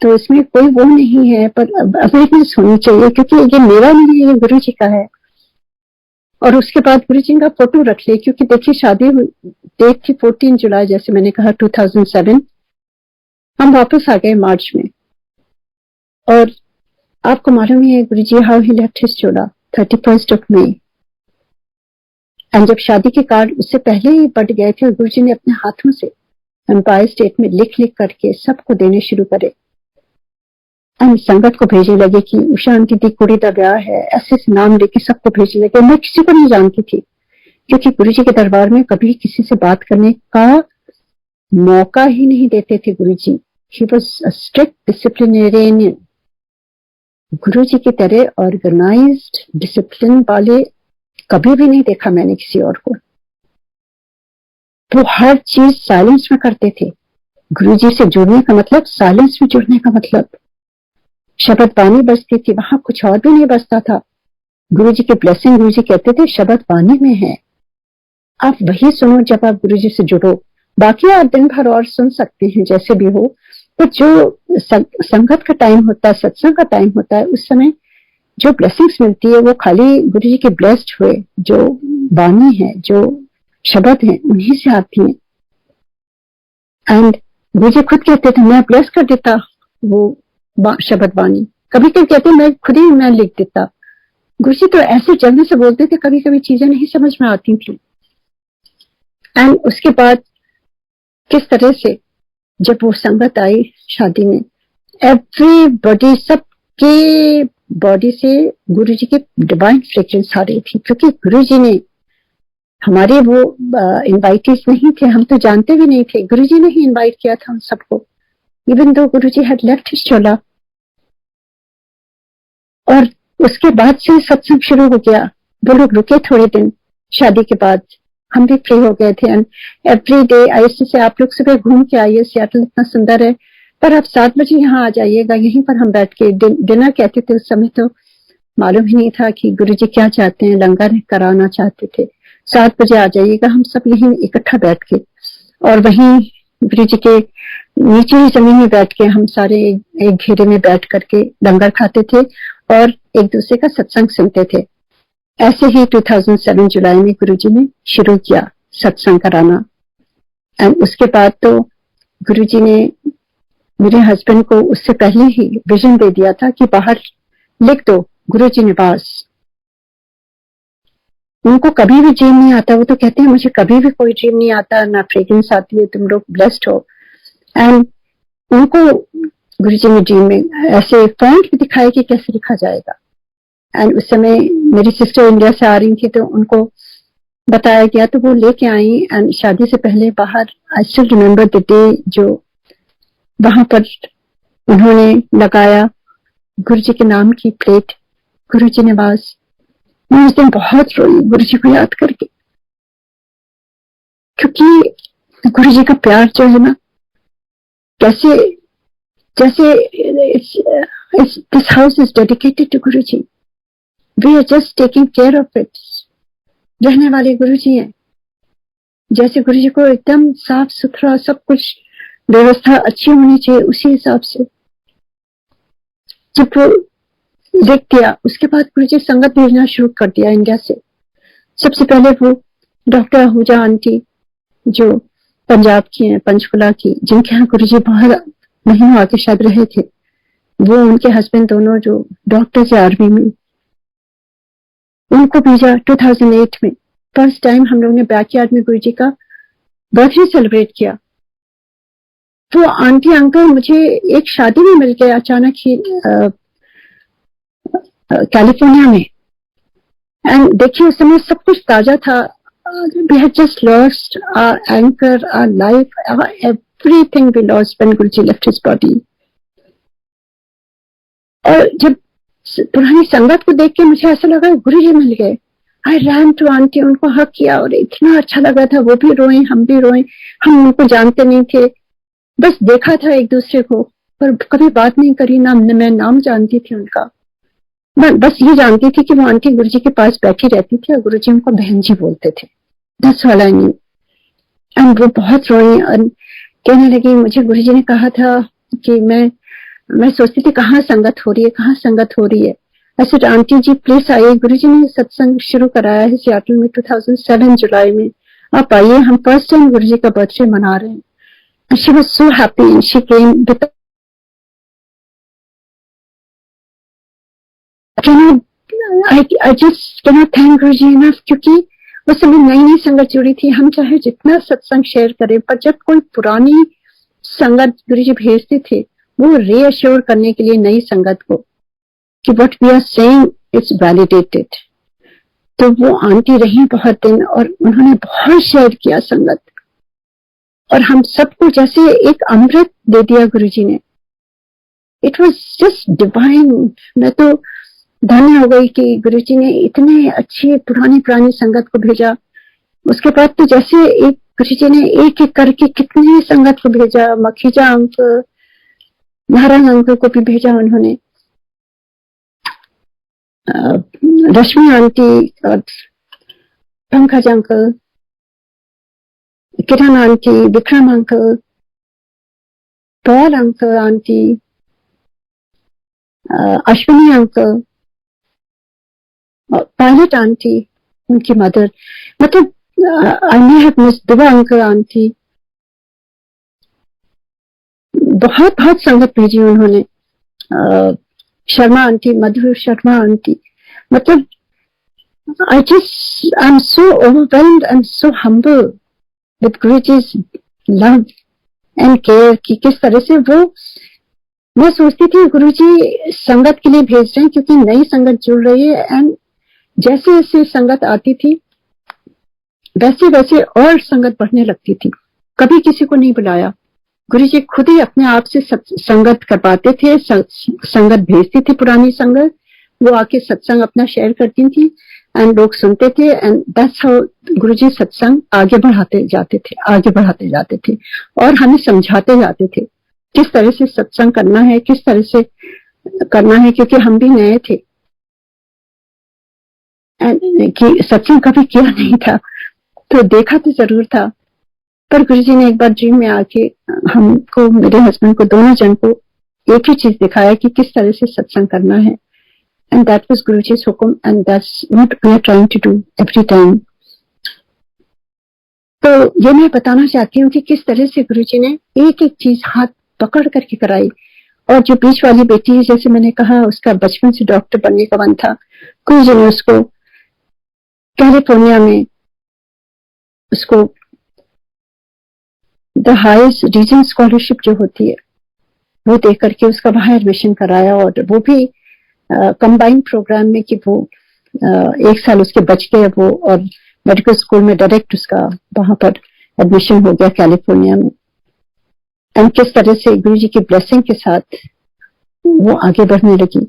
Speaker 1: तो इसमें कोई वो नहीं है, पर अवेयरनेस होनी चाहिए क्योंकि ये मेरा नहीं है, ये गुरु जी का है। और उसके बाद गुरु जी का फोटो रख ले, क्योंकि देखिए शादी डेट थी 14 जुलाई, जैसे मैंने कहा 2007। हम वापस आ गए मार्च में, और आपको मालूम ही है Guru ji how he left his चोला 31st of May। एंड जब शादी के कार्ड उससे पहले ही बढ़ गए थे, गुरु जी ने अपने हाथों से एम्पायर स्टेट में लिख लिख करके सबको देने शुरू करे। एंड संगत को भेजने लगे कि उषा आंटी दी कुड़ी का ब्याह है, ऐसे नाम लेके सबको भेजने लगे। मैं किसी को नहीं जानती थी, क्योंकि गुरु जी के दरबार में कभी किसी से बात करने का मौका ही नहीं देते थे Guru ji. He was a strict disciplinarian. Guru ji की तरह ऑर्गेनाइज्ड डिसिप्लिन वाले कभी भी नहीं देखा मैंने किसी और को। वो हर चीज साइलेंस में करते थे। गुरु जी से जुड़ने का मतलब साइलेंस में जुड़ने का मतलब। शब्द वाणी बजती थी, वहां कुछ और भी नहीं बजता था। गुरु जी की ब्लेसिंग, गुरु जी कहते थे शब्द वाणी में है, आप वही सुनो जब आप गुरु जी से जुड़ो। बाकी आप दिन भर और सुन सकते हैं जैसे भी हो, तो जो संगत का टाइम होता है, सत्संग का टाइम होता है, उस समय जो ब्लेसिंग्स मिलती है वो खाली गुरु जी के ब्लेस्ड हुए जो वाणी है, जो शब्द है, उन्हीं से आती है। एंड गुरु जी खुद कहते थे मैं ब्लेस कर देता वो शब्द वाणी। कभी कभी कहते मैं खुद ही मैं लिख देता। गुरु जी तो ऐसे जल्दी से बोलते थे, कभी कभी चीजें नहीं समझ में आती थी। एंड उसके बाद किस तरह से जब वो संगत आई शादी में, एवरीबॉडी, सबके बॉडी से गुरु जी की डिवाइन फ्रेग्रेंस आ रही थी, क्योंकि गुरु जी ने हमारे वो इनवाइटीज नहीं थे, हम तो जानते भी नहीं थे, गुरु जी ने ही इनवाइट किया था हम सबको, even though Guru ji had left his चोला। और उसके बाद से सत्संग शुरू हो गया। वो लोग रुके थोड़े दिन शादी के बाद, हम भी फ्री हो गए थे। एंड एवरी डे ऐसे से आप लोग सुबह घूम के आइए, सियाटल इतना सुंदर है, पर आप 7 बजे यहाँ आ जाइएगा, यहीं पर हम बैठ के डिनर कहते थे। उस समय तो मालूम ही नहीं था कि गुरुजी क्या चाहते हैं, लंगर कराना चाहते थे। 7 बजे आ जाइएगा, हम सब यहीं इकट्ठा बैठ के, और वहीं गुरुजी के नीचे ही जमीन में बैठ के हम सारे एक घेरे में बैठ करके लंगर खाते थे और एक दूसरे का सत्संग सुनते थे। ऐसे ही 2007 जुलाई में गुरुजी ने शुरू किया सत्संग कराना। एंड उसके बाद तो गुरुजी ने मेरे हस्बैंड को उससे पहले ही विजन दे दिया था कि बाहर लिख दो गुरुजी निवास। उनको कभी भी ड्रीम नहीं आता, वो तो कहते हैं मुझे कभी भी कोई ड्रीम नहीं आता, ना फ्रेग्रेंस आती है, तुम लोग ब्लेस्ड हो। एंड उनको गुरुजी ने ड्रीम में ऐसे फॉन्ट भी दिखाया कि कैसे लिखा जाएगा। एंड उस समय मेरी सिस्टर इंडिया से आ रही थी तो उनको बताया गया, तो वो लेके आई। एंड शादी से पहले बाहर, I still remember the day, जो वहां पर उन्होंने लगाया गुरुजी के नाम की प्लेट, गुरुजी निवास। मैं उस दिन बहुत रोई गुरुजी को याद करके, क्योंकि गुरुजी का प्यार जो है ना, कैसे जैसे this house is dedicated to Guruji, we are just taking care of it. रहने वाले गुरुजी हैं, जैसे गुरुजी को एकदम साफ सुथरा सब कुछ व्यवस्था अच्छी होनी चाहिए, उसी हिसाब से जब वो लिख दिया, उसके बाद गुरुजी संगत भेजना शुरू कर दिया इंडिया से। सबसे पहले वो डॉक्टर आहूजा आंटी जो पंजाब की हैं, पंचकुला की, जिनके यहाँ गुरुजी बहुत महीनों आके शायद रहे थे, वो उनके हस्बैंड दोनों जो डॉक्टर थे आर्मी में, उनको भेजा 2008 में। फर्स्ट टाइम हम लोग ने बैकयार्ड में गुरुजी का बर्थडे सेलिब्रेट किया। तो आंटी अंकल मुझे एक शादी में मिल गए अचानक ही कैलिफोर्निया में। एंड देखिए उस समय सब कुछ ताजा था। We had just lost our anchor, our life, everything we lost when Guruji left his body. और जब पुरानी संगत को देख के मुझे ऐसा लगा गुरुजी मिल गए। आई रैन टू आंटी, उनको हक किया और इतना अच्छा लगा था। वो भी रोए, हम भी रोए। हम उनको जानते नहीं थे, बस देखा था एक दूसरे को, पर कभी बात नहीं करी, ना मैं नाम जानती थी उनका। मैं बस ये जानती थी कि वो आंटी गुरुजी के पास बैठी रहती थी और गुरुजी उनको बहन जी बोलते थे। That's all I knew. And वो बहुत रोई और कहने लगी, मुझे गुरुजी ने कहा था कि मैं सोचती थी कहाँ संगत हो रही है, कहाँ संगत हो रही है। ऐसे आंटी जी प्लीज आइए, गुरुजी ने सत्संग शुरू कराया है सियाटल में 2007 जुलाई में, आप आइए, हम फर्स्ट टाइम गुरुजी का बर्थडे मना रहे हैं। And she was so happy and she came with I just cannot thank Guruji enough, क्योंकि उस समय नई नई संगत जुड़ी थी। हम चाहे जितना सत्संग शेयर करें, पर जब कोई पुरानी संगत गुरुजी भेजते थे वो रीअश्योर करने के लिए नई संगत को कि what we are saying is validated. तो वो आंटी रही बहुत दिन और उन्होंने बहुत शेयर किया संगत, और हम सबको जैसे एक अमृत दे दिया गुरुजी ने। It was just divine. मैं तो धन्य हो गई कि गुरुजी ने इतने अच्छी पुरानी संगत को भेजा। उसके बाद तो जैसे एक गुरुजी ने एक एक करके कितने संगत को भेजा, मखीजा अंकल, नारायण अंकल को भी भेजा उन्होंने, रश्मि आंटी और Pankaj uncle, Kiran aunty, Vikram uncle, Paul uncle aunty, Ashwini uncle, pilot aunty, उनकी मदर, मतलब I may have miss Dua uncle aunty. बहुत बहुत संगत भेजी उन्होंने, शर्मा आंटी, मधु शर्मा आंटी। मतलब I am so overwhelmed, I am so humble with Guruji's love and care कि किस तरह से वो, मैं सोचती थी गुरुजी संगत के लिए भेज रहे हैं क्योंकि नई संगत जुड़ रही है। एंड जैसे जैसे संगत आती थी वैसे वैसे और संगत बढ़ने लगती थी। कभी किसी को नहीं बुलाया, गुरुजी खुद ही अपने आप से संगत करवाते थे, संगत भेजती थी पुरानी संगत, वो आके सत्संग अपना शेयर करती थी एंड लोग सुनते थे। एंड दैट्स हाउ गुरुजी सत्संग आगे बढ़ाते जाते थे और हमें समझाते जाते थे किस तरह से सत्संग करना है, किस तरह से करना है, क्योंकि हम भी नए थे कि सत्संग कभी किया नहीं था, तो देखा तो जरूर था। पर गुरुजी ने एक बार ड्रीम में आके हमको, मेरे हस्बैंड को, दोनों जन को एक ही चीज दिखाया कि किस तरह से सत्संग करना है। एंड दैट वाज गुरुजी's हुक्म and that's what we are trying to do every time. तो ये मैं बताना चाहती हूँ कि किस तरह से गुरुजी ने एक एक चीज हाथ पकड़ करके कराई। और जो बीच वाली बेटी, जैसे मैंने कहा, उसका बचपन से डॉक्टर बनने का मन था, गुरुजी ने उसको कैलिफोर्निया में उसको द हाईएस्ट रीजन स्कॉलरशिप जो होती है वो दे करके उसका वहां एडमिशन कराया। और वो भी कंबाइंड प्रोग्राम में कि वो एक साल उसके बच गए वो, और मेडिकल स्कूल में डायरेक्ट उसका वहां पर एडमिशन हो गया कैलिफोर्निया में। एंड किस तरह से गुरुजी की ब्लेसिंग के साथ वो आगे बढ़ने लगी।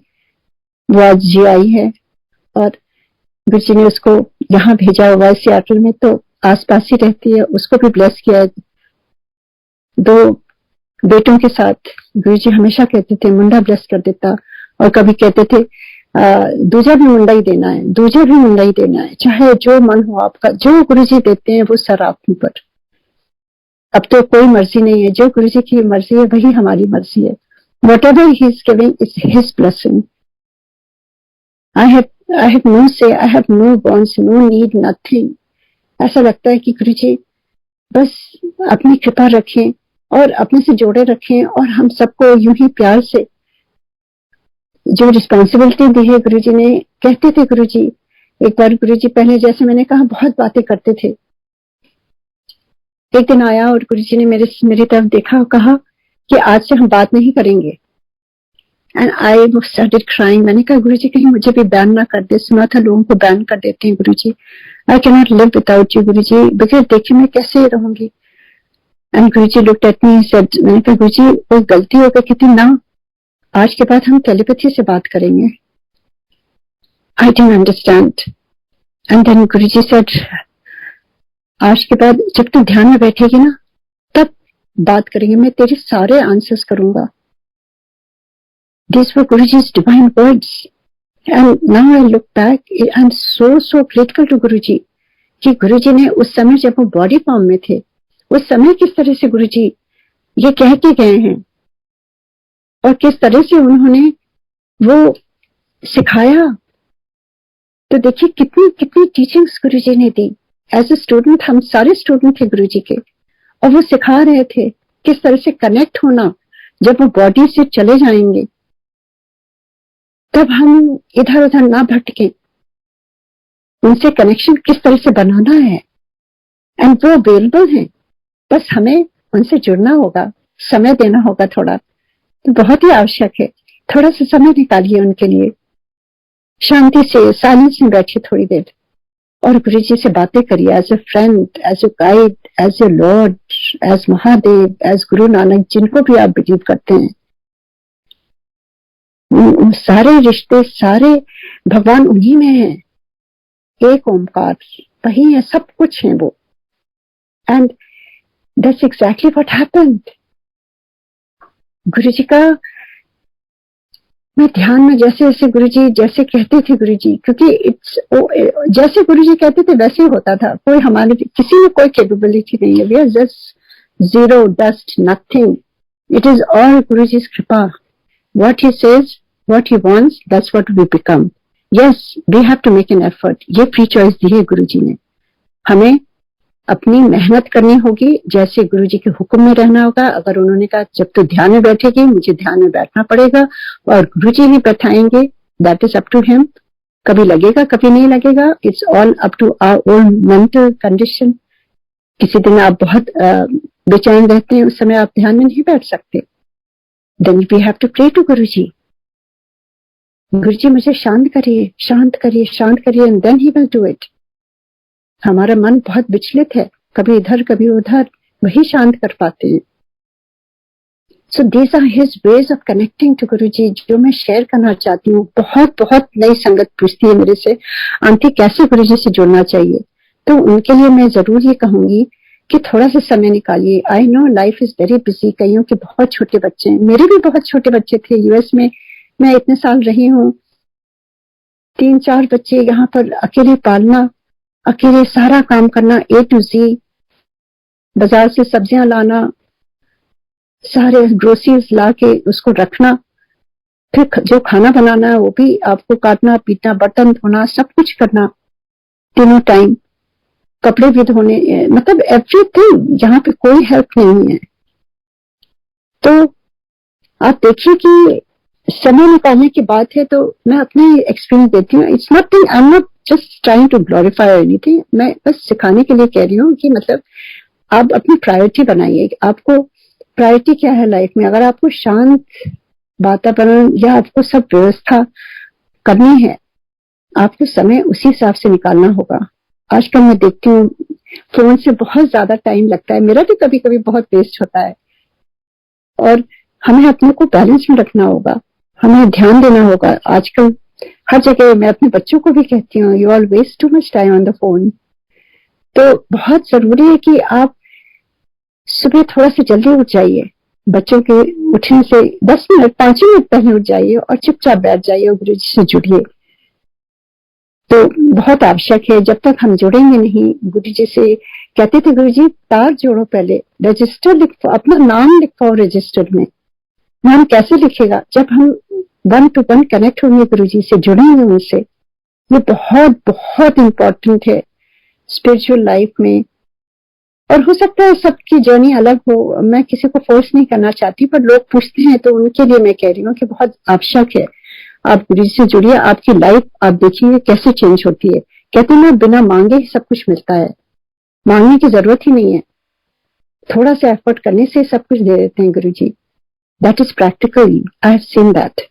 Speaker 1: वो आज GI है और गुरुजी ने उसको यहाँ भेजा हुआ है सियाटल में, तो आसपास ही रहती है, उसको भी ब्लेस किया है 2 बेटों के साथ। गुरुजी हमेशा कहते थे मुंडा ब्लेस कर देता, और कभी कहते थे दूजा भी मुंडा ही देना है, दूजा भी मुंडा ही देना है, चाहे जो मन हो आपका, जो गुरुजी देते हैं वो सर आप पर। अब तो कोई मर्जी नहीं है, जो गुरुजी की मर्जी है वही हमारी मर्जी है। Whatever he is giving is his blessing. I have no say, I have no wants, no need, nothing. ऐसा लगता है कि गुरुजी बस अपनी कृपा रखें और अपने से जोड़े रखें, और हम सबको यूं ही प्यार से जो रिस्पॉन्सिबिलिटी दी है गुरुजी ने। कहते थे गुरुजी, एक बार गुरुजी पहले, जैसे मैंने कहा, बहुत बातें करते थे। एक दिन आया और गुरुजी ने मेरी तरफ देखा और कहा कि आज से हम बात नहीं करेंगे। And I started crying. मैंने कहा गुरुजी कहीं मुझे भी बैन ना कर दे, सुना था लोगों को बैन कर देते हैं Guruji. I can not live without you Guruji, बगैर देखे मैं कैसे रहूंगी। And Guruji looked at me, said, मैंने कहा गुरुजी कोई गलती हो गई कितनी ना, आज के बाद हम टेलीपैथी से बात करेंगे। I didn't understand. And then Guruji said, आज के बाद जब तू ध्यान में बैठेगी ना, तब बात करेंगे, मैं तेरे सारे आंसर्स करूंगा। These were Guruji's divine words. And now I look back, I'm so grateful to Guruji कि गुरुजी ने उस समय जब वो बॉडी फॉर्म में थे, उस समय किस तरह से गुरुजी ये कह के गए हैं और किस तरह से उन्होंने वो सिखाया। तो देखिए कितनी कितनी टीचिंग्स गुरुजी ने दी। एज ए स्टूडेंट हम सारे स्टूडेंट थे गुरुजी के, और वो सिखा रहे थे किस तरह से कनेक्ट होना। जब वो बॉडी से चले जाएंगे तब हम इधर उधर ना भटके, उनसे कनेक्शन किस तरह से बनाना है। एंड वो अवेलेबल हैं, बस हमें उनसे जुड़ना होगा, समय देना होगा थोड़ा। तो बहुत ही आवश्यक है, थोड़ा सा समय निकालिए उनके लिए, शांति से साइलेंस में बैठिए थोड़ी देर और गुरु जी से बातें करिए। As a friend, as a guide, as a lord, as Mahadev, as Guru Nanak, जिनको भी आप बिलीव करते हैं, सारे रिश्ते, सारे भगवान उन्हीं में है। एक ओमकार वही है, सब कुछ है वो। And that's exactly what happened. गुरु जी का मैं ध्यान में जैसे जैसे गुरुजी जैसे कहते थे गुरुजी, क्योंकि जैसे गुरुजी कहते थे वैसे ही होता था। कोई हमारे किसी में कोई कैपेबिलिटी नहीं है। We are just zero, dust, nothing. It is all Guruji's कृपा। What he says, what he wants, that's what we become. Yes, we have to make an effort. ये फ्री चॉइस दी है गुरुजी ने हमें। अपनी मेहनत करनी होगी, जैसे गुरुजी के हुक्म में रहना होगा। अगर उन्होंने कहा जब तू ध्यान में बैठेगी, मुझे ध्यान में बैठना पड़ेगा और गुरुजी ही बैठाएंगे। That is up to him. कभी लगेगा, कभी नहीं लगेगा। It's all up to our own mental condition. किसी दिन आप बहुत बेचैन रहते हैं, उस समय आप ध्यान में नहीं बैठ सकते। Then we have to pray to Guruji. Guruji मुझे शांत करिए, शांत करिए, शांत करिए, and then he will do it. हमारा मन बहुत विचलित है, कभी इधर कभी उधर, वही शांत कर पाते हैं। So these are his ways of connecting to Guruji, जो मैं शेयर करना चाहती हूँ। बहुत बहुत नई संगत पूछती है मेरे से, आंटी कैसे गुरुजी से जुड़ना चाहिए? तो उनके लिए मैं जरूर ये कहूंगी कि थोड़ा सा समय निकालिए। I know life is very busy. कईयों के बहुत छोटे बच्चे हैं, मेरे भी बहुत छोटे बच्चे थे। यूएस में मैं इतने साल रही हूँ, 3-4 बच्चे यहाँ पर अकेले पालना, अकेले सारा काम करना, A to Z, बाजार से सब्जियां लाना, सारे ग्रोसरीज ला के उसको रखना, फिर जो खाना बनाना है वो भी आपको काटना, पीटना, बर्तन धोना, सब कुछ करना तीनों टाइम, कपड़े भी धोने, मतलब एवरीथिंग। यहाँ पे कोई हेल्प नहीं है। तो आप देखिए कि समय निकालने की बात है, तो मैं अपने एक्सपीरियंस देती हूँ। It's not, I am not just trying to glorify anything. मैं बस सिखाने के लिए कह रही हूँ कि मतलब आप अपनी प्रायोरिटी बनाइए। आपको प्रायोरिटी क्या है लाइफ में? अगर आपको शांत वातावरण या आपको सब व्यवस्था करनी है, आपको समय उसी हिसाब से निकालना होगा। आजकल मैं देखती हूँ फोन से बहुत ज्यादा टाइम लगता है। मेरा भी कभी कभी बहुत वेस्ट होता है, और हमें अपने को बैलेंस में रखना होगा, हमें ध्यान देना होगा। आजकल हर जगह मैं अपने बच्चों को भी कहती हूँ, you all waste too much time on the phone. तो बहुत जरूरी है कि आप सुबह थोड़ा सा जल्दी उठ जाइए। बच्चों के उठने से 10 मिनट 5 मिनट पहले उठ जाइए और चुपचाप बैठ जाइए और गुरु जी से जुड़िए। तो बहुत आवश्यक है। जब तक हम जुड़ेंगे नहीं गुरु जी से, कहते थे गुरु जी तार जोड़ो, पहले रजिस्टर लिखो, अपना नाम लिखो रजिस्टर में। नाम कैसे लिखेगा? जब हम 1 to 1 कनेक्ट होंगे गुरु जी से, जुड़ेंगे उनसे। ये बहुत बहुत इम्पोर्टेंट है स्पिरिचुअल लाइफ में। और हो सकता है सबकी जर्नी अलग हो, मैं किसी को फोर्स नहीं करना चाहती, पर लोग पूछते हैं तो उनके लिए मैं कह रही हूँ कि बहुत आवश्यक है आप गुरु जी से जुड़िए। आपकी लाइफ आप देखिए कैसे चेंज होती है। कहते हैं ना, बिना मांगे ही सब कुछ मिलता है, मांगने की जरूरत ही नहीं है। थोड़ा सा एफर्ट करने से सब कुछ दे देते हैं Guru ji. That is practical, I have seen that.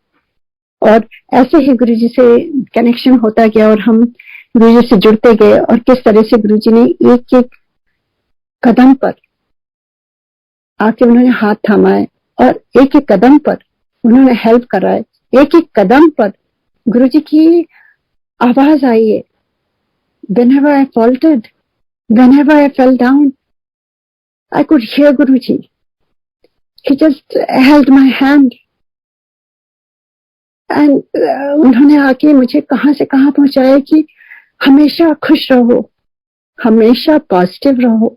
Speaker 1: और ऐसे ही गुरु जी से कनेक्शन होता गया और हम गुरु जी से जुड़ते गए, और किस तरह से गुरु जी ने एक एक कदम पर आके उन्होंने हाथ थामा है, और एक एक कदम पर उन्होंने हेल्प करा है। एक एक कदम पर गुरु जी की आवाज आई है। Whenever I faltered, whenever I fell down, I could hear Guruji. he just held my hand and उन्होंने आके मुझे कहां से कहां पहुंचाया कि हमेशा खुश रहो, हमेशा पॉजिटिव रहो,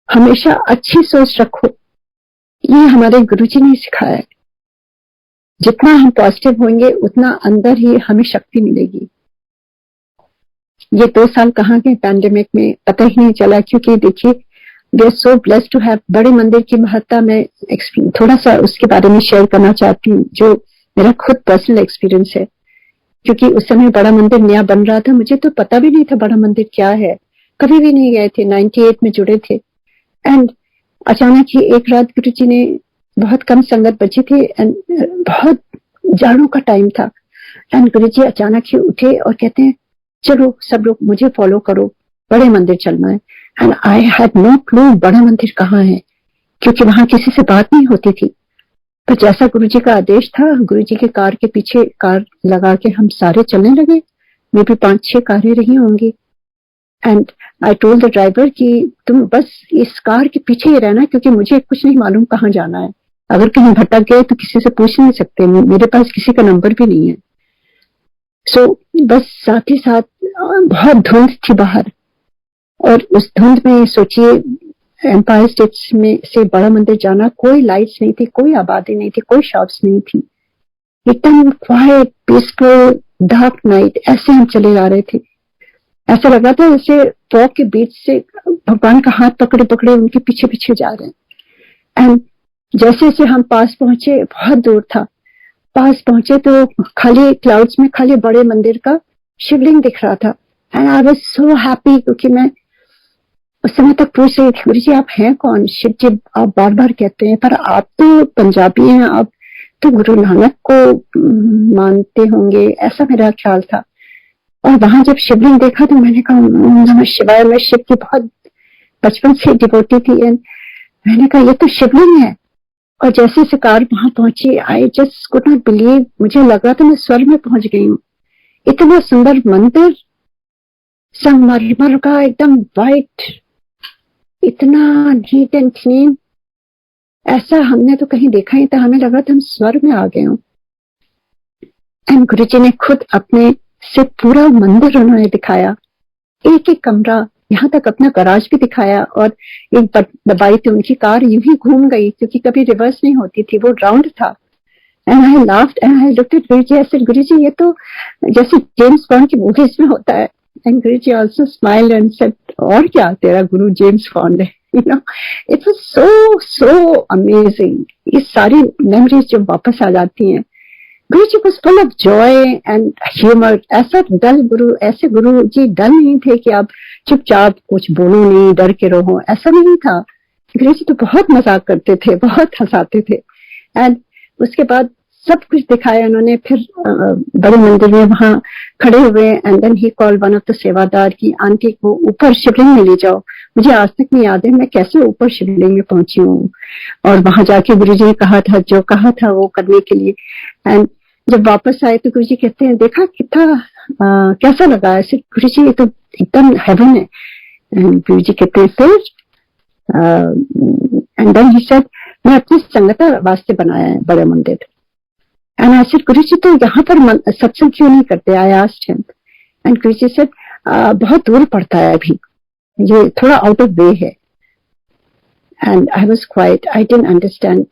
Speaker 1: हमेशा अच्छी सोच रखो। ये हमारे गुरुजी ने सिखाया है। जितना हम पॉजिटिव होंगे उतना अंदर ही हमें शक्ति मिलेगी। ये 2 साल कहाँ गए पैंडेमिक में पता ही नहीं चला, क्योंकि देखिए we are so blessed to have. बड़े मंदिर की महत्ता में थोड़ा सा उसके बारे में शेयर करना चाहती हूँ, जो मेरा खुद पर्सनल एक्सपीरियंस है। क्योंकि उस समय बड़ा मंदिर नया बन रहा था, मुझे तो पता भी नहीं था बड़ा मंदिर क्या है, कभी भी नहीं गए थे। 98 में जुड़े थे एंड अचानक ही एक रात गुरुजी ने, बहुत कम संगत बची थी एंड बहुत जाड़ों का टाइम था, एंड गुरुजी अचानक ही उठे और कहते हैं चलो सब लोग मुझे फॉलो करो, बड़े मंदिर चलना है। And I had no clue बड़ा मंदिर कहाँ है, क्योंकि वहां किसी से बात नहीं होती थी। पर जैसा गुरुजी का आदेश था, गुरुजी के कार के पीछे कार लगा के हम सारे चलने लगे। मे भी 5-6 कारें रही होंगी। And I told the driver कि तुम बस इस कार के पीछे ही रहना, क्योंकि मुझे कुछ नहीं मालूम कहाँ जाना है। अगर कहीं भटक गए तो किसी से पूछ नहीं सकते, मेरे पास किसी का नंबर भी नहीं है। सो बस साथ ही साथ बहुत धुंध थी बाहर, और उस धुंध में सोचिए एम्पायर स्टेट्स में से बड़ा मंदिर जाना, कोई लाइट्स नहीं थी, कोई आबादी नहीं थी, कोई शॉप्स नहीं थी, एकदम क्वाइट पीसफुल डार्क नाइट। ऐसे हम चले जा रहे थे, ऐसा लगा था जैसे फॉग के बीच से भगवान का हाथ पकड़े पकड़े उनके पीछे पीछे जा रहे हैं। एंड जैसे जैसे हम पास पहुंचे, बहुत दूर था, पास पहुंचे तो खाली क्लाउड्स में खाली बड़े मंदिर का शिवलिंग दिख रहा था। And I was so happy, क्योंकि मैं उस समय तक पूछ रही थी गुरु जी आप हैं कौन? शिव जी आप बार बार कहते हैं, पर आप तो पंजाबी हैं, आप तो गुरु नानक को मानते होंगे, ऐसा मेरा ख्याल था। और वहां जब शिवलिंग देखा तो मैंने कहा नमः शिवाय। मैं शिव की बहुत बचपन से डिवोटी थी एंड मैंने कहा ये तो शिवलिंग है। और जैसे से कार वहां पहुंची, I just could not believe, मुझे लगा था मैं स्वर्ग में पहुंच गई हूँ। इतना सुंदर मंदिर, संगमरमर का एकदम वाइट, इतना नीट एंड क्लीन, ऐसा हमने तो कहीं देखा ही था। हमें लगा था हम स्वर्ग में आ गए हूँ। एंड गुरुजी ने खुद अपने से पूरा मंदिर उन्होंने दिखाया, एक एक कमरा, यहाँ तक अपना गराज भी दिखाया। और एक दबाई थी उनकी कार, यूं ही घूम गई, क्योंकि कभी रिवर्स नहीं होती थी, वो राउंड था। And I laughed and I looked at Guruji, I said Guruji ये तो जैसे जेम्स बॉन्ड की मूवीज में होता है। And Guruji also smiled and said और क्या, तेरा गुरु जेम्स बॉन्ड है। You know, it was so amazing. ये सारी मेमोरीज जो वापस आ जाती हैं। गुरुजी was full of joy and humor. ऐसा डल गुरु, ऐसे गुरु जी डल नहीं थे कि आप चुपचाप कुछ बोलो नहीं, डर के रहो, ऐसा नहीं था। गुरुजी तो बहुत मजाक करते थे, बहुत हंसाते थे। एंड उसके बाद सब कुछ दिखाया उन्होंने। फिर बड़े मंदिर में वहां खड़े हुए and then he called one of the सेवादार की आंटी को ऊपर शिवलिंग में ले जाओ। मुझे आज तक नहीं याद है मैं कैसे ऊपर शिवलिंग में पहुंची हूँ। और वहां जाके गुरुजी ने कहा था, जो कहा था वो करने के लिए। एंड जब वापस आए तो गुरुजी कहते हैं देखा कितना कैसा लगा? ऐसे गुरुजी ये तो एकदम हेवन है। गुरुजी कहते हैं फिर एंड देन ही सेड मैं अपनी संगत वास्ते बनाया है बड़ा मंदिर। एंड आई सेड गुरुजी तो यहाँ पर सत्संग क्यों नहीं करते? I asked him and Guruji said बहुत दूर पड़ता है, अभी ये थोड़ा आउट ऑफ वे है। And I was quite, I didn't understand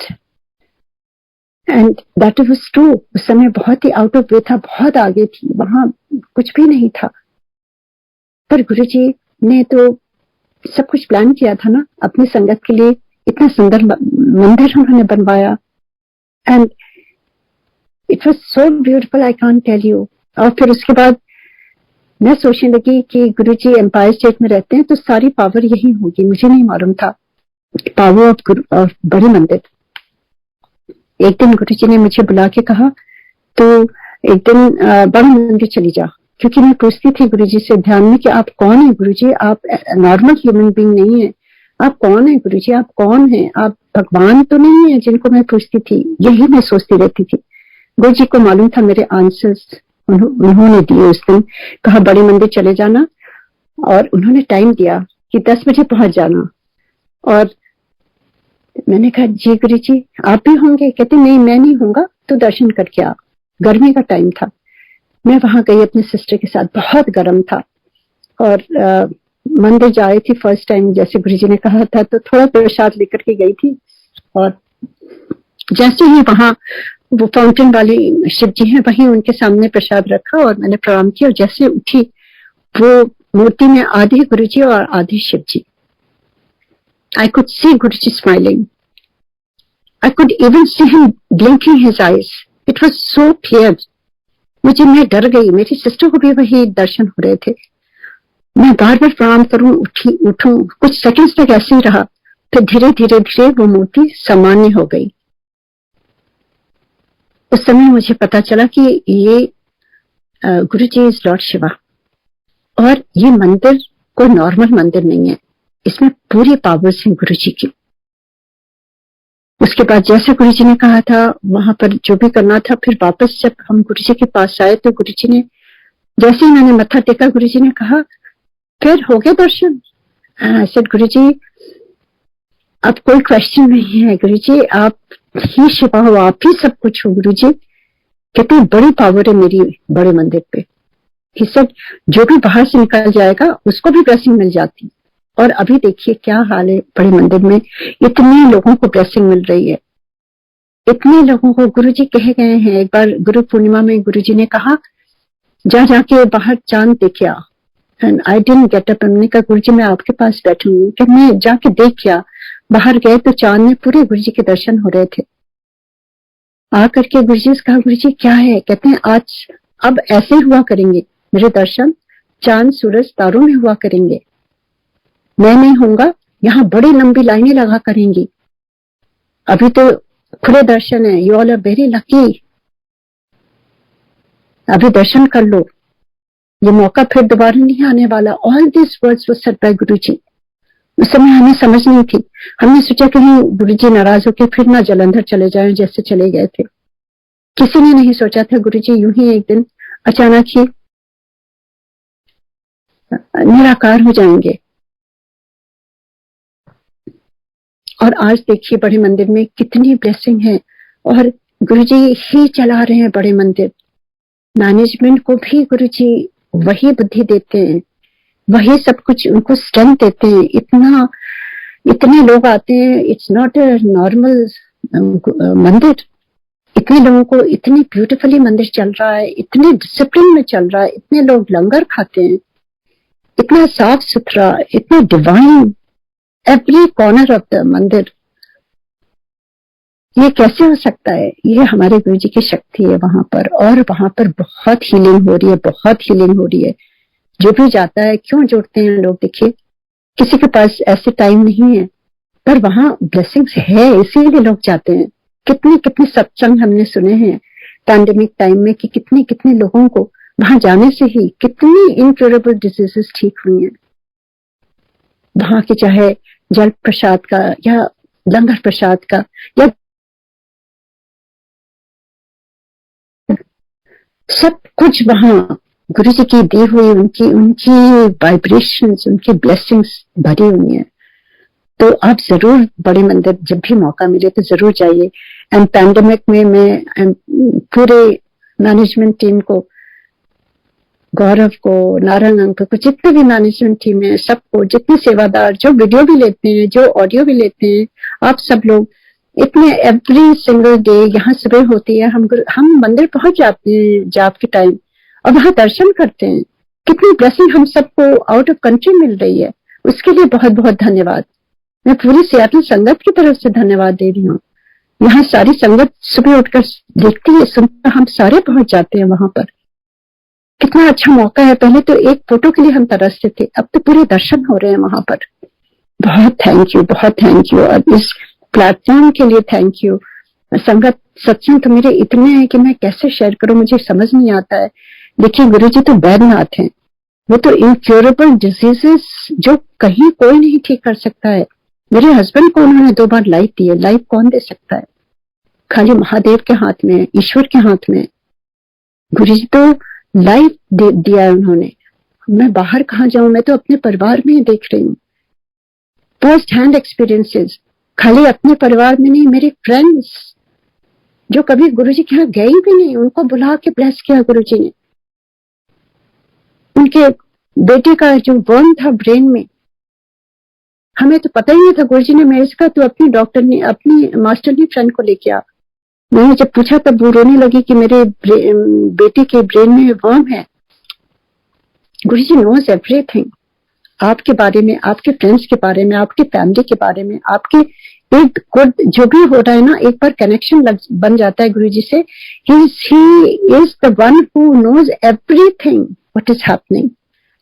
Speaker 1: and that was true. उस समय बहुत ही आउट ऑफ वे था, बहुत आगे थी, वहां कुछ भी नहीं था। पर गुरुजी ने तो सब कुछ प्लान किया था ना अपनी संगत के लिए। इतना सुंदर मंदिर उन्होंने बनवाया and it was so beautiful, I can't tell you. और फिर उसके बाद मैं सोचने लगी कि गुरुजी एम्पायर स्टेट में रहते हैं तो सारी पावर यही होगी। मुझे नहीं मालूम था पावर ऑफ बड़े मंदिर। एक दिन गुरुजी ने मुझे बुला के कहा तो एक दिन बड़ा मंदिर चली जा, क्योंकि मैं पूछती थी गुरुजी से ध्यान में कि आप कौन है गुरुजी? आप नॉर्मल ह्यूमन बीइंग नहीं है, आप कौन है गुरुजी? आप कौन है? आप भगवान तो नहीं है जिनको मैं पूछती थी, यही मैं सोचती रहती थी। गुरुजी को मालूम था मेरे आंसर्स, उन्होंने दिए। उस दिन कहा बड़े मंदिर चले जाना और उन्होंने टाइम दिया कि 10 बजे पहुंच जाना। और मैंने कहा जी गुरु जी आप भी होंगे? कहते नहीं मैं नहीं होऊंगा, तो दर्शन करके आ। गर्मी का टाइम था, मैं वहां गई अपने सिस्टर के साथ, बहुत गर्म था और मंदिर जा रही थी फर्स्ट टाइम, जैसे गुरु जी ने कहा था, तो थोड़ा प्रसाद लेकर के गई थी। और जैसे ही वहां वो फाउंटेन वाली शिव जी हैं, वहीं उनके सामने प्रसाद रखा और मैंने प्रणाम किया, और जैसे उठी वो मूर्ति में आधे गुरु जी और आधे शिव जी। आई could see Guru ji smiling, I could even see him blinking his eyes, it was so clear. मैं डर गई, मेरी सिस्टर को भी वही दर्शन हो रहे थे। मैं बार बार प्रणाम करूं, उठूं, कुछ सेकंड्स तक ऐसे ही रहा, फिर धीरे धीरे धीरे वो मूर्ति सामान्य हो गई। उस समय मुझे पता चला कि ये गुरु जी इज लॉर्ड शिवा, और ये मंदिर कोई नॉर्मल मंदिर नहीं है, इसमें पूरी पावर्स हैं गुरु जी की। उसके बाद जैसे गुरु जी ने कहा था वहां पर जो भी करना था, फिर वापस जब हम गुरु जी के पास आए तो गुरु जी ने, जैसे ही मैंने मत्था टेका, गुरु जी ने कहा फिर हो गए दर्शन? सर गुरु जी अब कोई क्वेश्चन नहीं है, गुरु जी आप ही शिवा हो, आप ही सब कुछ हो गुरु जी। कितनी बड़ी पावर है मेरी बड़े मंदिर पे। ही सब जो भी बाहर से निकल जाएगा उसको भी ब्लेसिंग मिल जाती। और अभी देखिए क्या हाल है बड़े मंदिर में, इतने लोगों को ब्लेसिंग मिल रही है, इतने लोगों को। गुरु जी कहे गए हैं, एक बार गुरु पूर्णिमा में गुरु जी ने कहा जा जाके बाहर चांद देखिया, and I didn't get up. हमने कहा गुरु जी मैं आपके पास बैठूंगी, कि मैं जाके देखिया। बाहर गए तो चांद में पूरे गुरु जी के दर्शन हो रहे थे। आकर के गुरु जी से कहा गुरु जी क्या है? कहते हैं आज अब ऐसे हुआ करेंगे मेरे दर्शन, चांद सूरज तारों में हुआ करेंगे, मैं नहीं होऊंगा, यहाँ बड़ी लंबी लाइनें लगा करेंगी। अभी तो खुले दर्शन है, you all are very lucky, अभी दर्शन कर लो, ये मौका फिर दोबारा नहीं आने वाला। All this words were said bye गुरु जी। उस समय हमें समझ नहीं थी, हमने सोचा कहीं गुरु जी नाराज होकर फिर ना जलंधर चले जाएं जैसे चले गए थे। किसी ने नहीं सोचा था गुरु जी यूं ही एक दिन अचानक ही निराकार हो जाएंगे। और आज देखिए बड़े मंदिर में कितनी ब्लेसिंग है, और गुरु जी ही चला रहे हैं बड़े मंदिर। मैनेजमेंट को भी गुरु जी वही बुद्धि देते हैं, वही सब कुछ उनको स्ट्रेंथ देते हैं। इतने लोग आते हैं, इट्स नॉट ए नॉर्मल मंदिर। इतने लोगों को, इतनी ब्यूटीफुली मंदिर चल रहा है, इतने डिसिप्लिन में चल रहा है, इतने लोग लंगर खाते हैं, इतना साफ सुथरा, इतना divine, every corner of the मंदिर। ये कैसे हो सकता है? ये हमारे गुरु जी की शक्ति है वहां पर। और वहां पर बहुत हीलिंग हो रही है, बहुत हीलिंग हो रही है। जो भी जाता है, क्यों जुड़ते हैं लोग? देखिए किसी के पास ऐसे टाइम नहीं है, पर वहां ब्लेसिंग्स है इसीलिए लोग जाते हैं। कितने कितने सत्संग हमने सुने हैं पैंडेमिक टाइम में कि कितने कितने लोगों को वहां जाने से ही कितनी इनक्योरेबल डिजीजेस ठीक हुई हैं। वहां के चाहे जल प्रसाद का या लंगर प्रसाद का या सब कुछ, वहां गुरु जी की दी हुई उनकी उनकी वाइब्रेशंस, उनकी ब्लेसिंग्स भरी हुई है। तो आप जरूर बड़े मंदिर जब भी मौका मिले तो जरूर जाइए। एंड पैंडेमिक में मैं पूरे मैनेजमेंट टीम को, गौरव को, नारायण अंक को, जितने भी मैनेजमेंट टीम है, सबको, जितने सेवादार जो वीडियो भी लेते हैं, जो ऑडियो भी लेते हैं, आप सब लोग इतने एवरी सिंगल डे यहाँ सुबह होती है, हम मंदिर पहुंच जाते हैं जाप के टाइम और वहां दर्शन करते हैं। कितनी ब्लेसिंग हम सबको आउट ऑफ कंट्री मिल रही है, उसके लिए बहुत बहुत धन्यवाद। मैं पूरी सियाटल संगत की तरफ से धन्यवाद दे रही हूँ। यहाँ सारी संगत सुबह उठकर देखती है, सुनकर हम सारे पहुंच जाते हैं वहां पर। कितना अच्छा मौका है। पहले तो एक फोटो के लिए हम तरसते थे, अब तो पूरे दर्शन हो रहे हैं वहां पर। बहुत थैंक यू, बहुत थैंक यू। और इस प्लेटफॉर्म के लिए थैंक यू। संगत सत्संग तो मेरे इतने हैं कि मैं कैसे शेयर करूं, मुझे समझ नहीं आता है। देखिए गुरु जी तो वैद्यनाथ हैं, वो तो इनक्योरेबल डिजीजेस जो कहीं कोई नहीं ठीक कर सकता है। मेरे हस्बैंड को उन्होंने 2 बार लाइफ दी है, लाइफ कौन दे सकता है? खाली महादेव के हाथ में, ईश्वर के हाथ में। गुरु जी तो लाइफ दिया है उन्होंने। मैं बाहर कहाँ जाऊं, मैं तो अपने परिवार में ही देख रही हूँ फर्स्ट हैंड एक्सपीरियंसेस। खाली अपने परिवार में नहीं, मेरे फ्रेंड्स जो कभी गुरुजी के यहाँ गए भी नहीं, उनको बुला के ब्लेस किया गुरुजी ने। उनके बेटे का जो वर्म था ब्रेन में, हमें तो पता ही नहीं था। गुरुजी ने मेरे से कहा तू अपनी डॉक्टर ने, अपनी मास्टर फ्रेंड को लेके आ। मैंने जब पूछा तब वो रोने लगी कि मेरे बेटे के ब्रेन में वर्म है। गुरुजी नोज एवरीथिंग, आपके बारे में, आपके फ्रेंड्स के बारे में, आपके फैमिली के बारे में, आपके एक गुड जो भी हो रहा है ना, एक बार कनेक्शन बन जाता है गुरुजी से। He is the one who knows everything what is happening,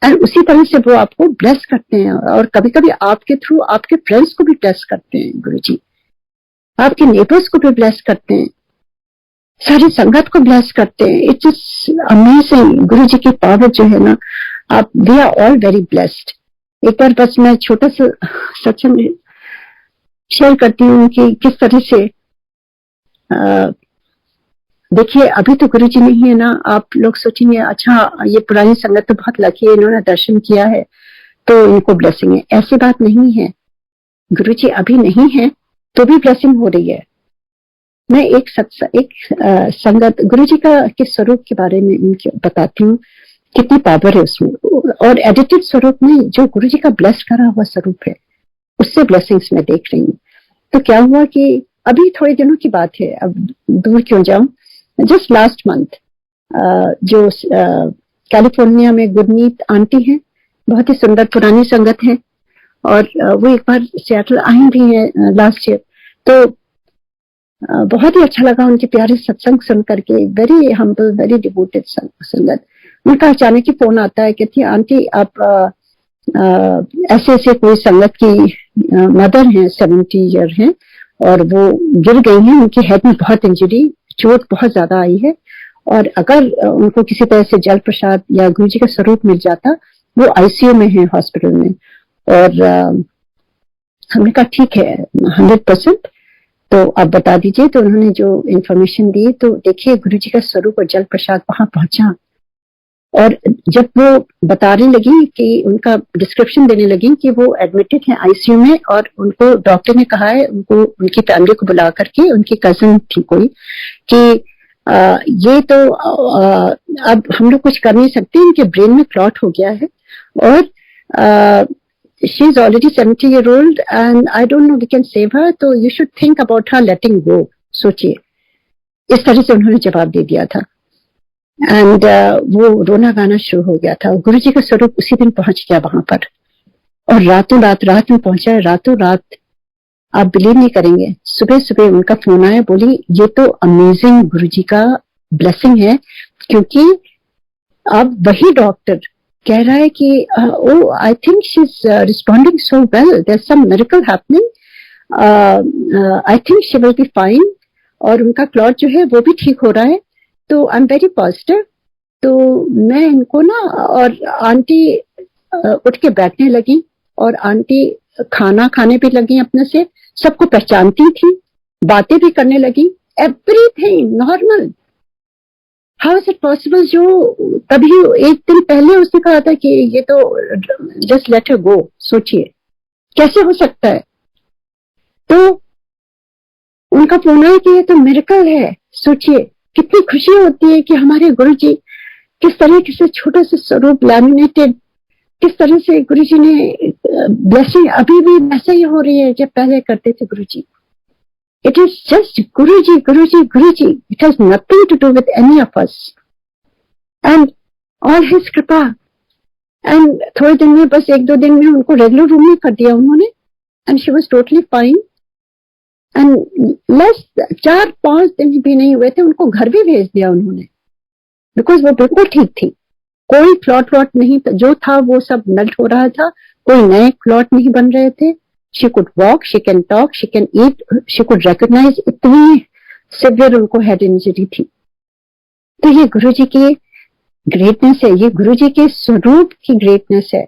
Speaker 1: और उसी तरह से वो आपको ब्लेस करते हैं। और कभी कभी आपके थ्रू आपके फ्रेंड्स को भी ब्लेस करते हैं गुरुजी, आपके नेबर्स को भी ब्लेस करते हैं, सारी संगत को ब्लेस करते हैं। इट्स इज अमेजिंग गुरुजी की पावर जो है ना, आप we are all very blessed. एक बार बस मैं छोटा सा सत्संग शेयर करती हूँ कि किस तरह से देखिए, अभी तो गुरुजी नहीं है ना, आप लोग सोचेंगे अच्छा ये पुरानी संगत तो बहुत लकी है, इन्होंने दर्शन किया है तो इनको ब्लेसिंग है। ऐसी बात नहीं है, गुरुजी अभी नहीं है तो भी ब्लेसिंग हो रही है। मैं एक संगत गुरुजी का के स्वरूप के बारे में उनके बताती हूँ, कितनी पावर है उसमें। और एडिटेड स्वरूप में जो गुरुजी का ब्लेस करा हुआ स्वरूप है, उससे ब्लेसिंग्स मैं देख रही हूँ। तो क्या हुआ कि अभी थोड़े दिनों की बात है, अब दूर क्यों जाऊं, जस्ट लास्ट मंथ जो कैलिफोर्निया में गुरमीत आंटी है, बहुत ही सुंदर पुरानी संगत है, और वो एक बार सियाटल आई भी है लास्ट ईयर। तो बहुत ही अच्छा लगा उनके प्यारे सत्संग सुन करके, वेरी हम्बल, वेरी डिवोटेड संगत। उनका अचानक ही फोन आता है, कहती है आंटी आप ऐसे ऐसे कोई संगत की मदर हैं, 70 ईयर हैं, और वो गिर गई हैं, उनके हेड में बहुत इंजरी, चोट बहुत ज्यादा आई है, और अगर उनको किसी तरह से जल प्रसाद या गुरुजी का स्वरूप मिल जाता, वो आईसीयू में है हॉस्पिटल में। और हमने कहा ठीक है 100%, तो आप बता दीजिए। तो उन्होंने जो इन्फॉर्मेशन दी, तो देखिए गुरुजी का स्वरूप और जल प्रसाद वहां पहुंचा। और जब वो बताने लगी कि उनका डिस्क्रिप्शन देने लगी कि वो एडमिटेड है आईसीयू में, और उनको डॉक्टर ने कहा है उनको उनकी फैमिली को बुला करके, उनकी कजिन थी कोई, कि ये तो अब हम लोग कुछ कर नहीं सकते, इनके ब्रेन में क्लॉट हो गया है, और she is already 70 year old and I don't know we can save her, तो you should think about her letting go. सोचिए, इस तरह से उन्होंने जवाब दे दिया था। एंड वो रोना गाना शुरू हो गया था। गुरुजी का स्वरूप उसी दिन पहुंच गया वहां पर, और रातों रात में पहुंचा, रातों रात। आप बिलीव नहीं करेंगे, सुबह सुबह उनका फोन आया, बोली ये तो अमेजिंग गुरुजी का ब्लेसिंग है, क्योंकि अब वही डॉक्टर कह रहा है कि oh I think she is responding so well, there is some miracle happening, I think she will be fine, और उनका क्लॉट जो है वो भी ठीक हो रहा है, तो आई एम वेरी पॉजिटिव। तो मैं इनको ना, और आंटी उठ के बैठने लगी, और आंटी खाना खाने भी लगी अपने से, सबको पहचानती थी, बातें भी करने लगी, everything normal. How is it possible? जो तभी एक दिन पहले उसने कहा था कि ये तो जस्ट लेट हर गो। सोचिए कैसे हो सकता है। तो उनका फोन आया कि ये तो मिरेकल है। सोचिए कितनी खुशी होती है कि हमारे गुरुजी किस तरह से छोटा सा स्वरूप लैमिनेटेड, किस तरह से गुरुजी ने ब्लेसिंग अभी भी वैसे ही हो रही है जब पहले करते थे गुरुजी। It is just Guruji, Guruji, Guruji. It has nothing to do with any of us. And all his कृपा। And थोड़े दिन में, बस 1-2 दिन में उनको रेगुलर रूम में कर दिया उन्होंने, and she was totally fine. And less 4-5 दिन भी नहीं हुए थे, उनको घर भी भेज दिया उन्होंने, बिकॉज वो बिल्कुल ठीक थी। कोई क्लॉट नहीं, जो था वो सब मेल्ट हो रहा था, कोई नए क्लॉट नहीं बन रहे थे। She could walk, she can talk, she can eat, she could recognize। इतनी सिवियर उनको हेड इंजरी थी। तो ये गुरुजी की ग्रेटनेस है, ये गुरुजी के स्वरूप की ग्रेटनेस है।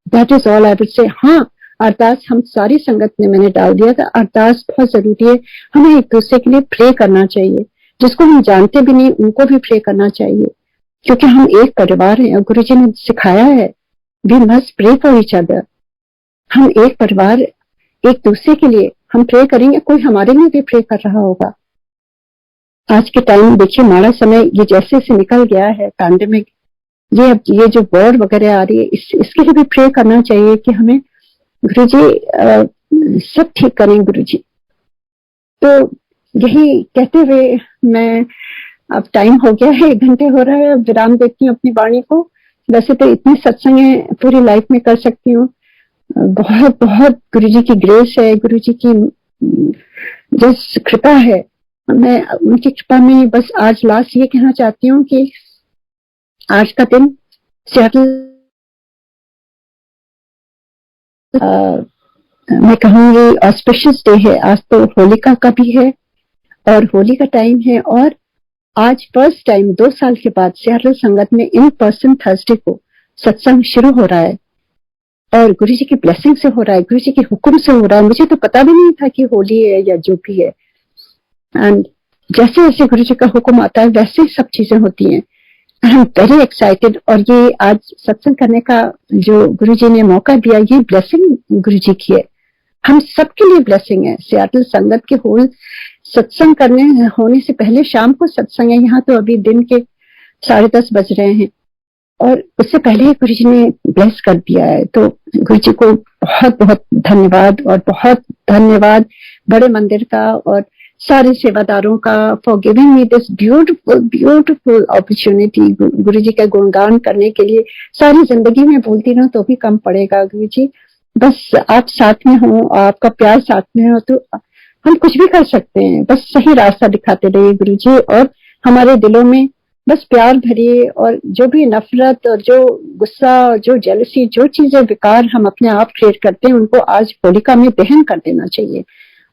Speaker 1: That is all I would say. हाँ, अरदास हम सारी संगत ने मैंने डाल दिया था, अरदास बहुत जरूरी है। हमें एक दूसरे के लिए प्रे करना चाहिए, जिसको हम जानते भी नहीं उनको भी प्रे करना चाहिए, क्योंकि हम एक परिवार हैं। गुरुजी ने सिखाया है we must pray for each other. हम एक परिवार, एक दूसरे के लिए हम प्रे करेंगे, कोई हमारे लिए भी प्रे कर रहा होगा। आज के टाइम देखिए, माड़ा समय ये जैसे से निकल गया है, पैंडेमिक, ये जो वॉर वगैरह आ रही है, इसके लिए भी प्रे करना चाहिए कि हमें गुरुजी सब ठीक करें गुरुजी। तो यही कहते हुए मैं, अब टाइम हो गया है, 1 घंटे हो रहा है, अब विराम देती हूँ अपनी वाणी को। वैसे तो इतने सत्संग पूरी लाइफ में कर सकती हूँ, बहुत बहुत गुरुजी की ग्रेस है, गुरुजी की जिस कृपा है, मैं उनकी कृपा में बस आज लास्ट ये कहना चाहती हूँ कि आज का दिन सियाटल, मैं कहूँगी ऑस्पिशियस डे है। आज तो होलिका का भी है और होली का टाइम है, और आज फर्स्ट टाइम 2 साल के बाद सियाटल संगत में इन पर्सन थर्सडे को सत्संग शुरू हो रहा है, और गुरु जी की ब्लेसिंग से हो रहा है, गुरु जी के हुक्म से हो रहा है। मुझे तो पता भी नहीं था कि होली है या जो भी है, एंड जैसे जैसे गुरु जी का हुक्म आता है वैसे सब चीजें होती हैं। I am very excited. और ये आज सत्संग करने का जो गुरु जी ने मौका दिया, ये ब्लेसिंग गुरु जी की है, हम सबके लिए ब्लेसिंग है। सियाटल संगत के होल सत्संग करने होने से पहले शाम को सत्संग है, यहाँ तो अभी दिन के 10:30 बज रहे हैं, और उससे पहले ही गुरु जी ने ब्लेस कर दिया है। तो गुरु जी को बहुत बहुत धन्यवाद, और बहुत धन्यवाद बड़े मंदिर का और सारे सेवादारों का for giving me this beautiful beautiful opportunity. गुरु जी का गुणगान करने के लिए सारी जिंदगी में बोलती रहूं तो भी कम पड़ेगा गुरु जी। बस आप साथ में हो, आपका प्यार साथ में हो, तो हम कुछ भी कर सकते हैं। बस सही रास्ता दिखाते रहिए गुरु जी, और हमारे दिलों में बस प्यार भरिए, और जो भी नफरत और जो गुस्सा और जो जेलसी, जो चीजें बेकार हम अपने आप क्रिएट करते हैं, उनको आज होलिका में दहन कर देना चाहिए,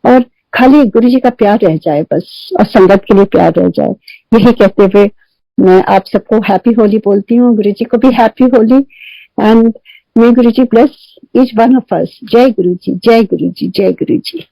Speaker 1: और खाली गुरु जी का प्यार रह जाए बस, और संगत के लिए प्यार रह जाए। यही कहते हुए मैं आप सबको हैप्पी होली बोलती हूँ, गुरु जी को भी happy Holi, and may Guru ji bless each one of us. जय गुरु जी, जय गुरु जी, जय गुरु जी।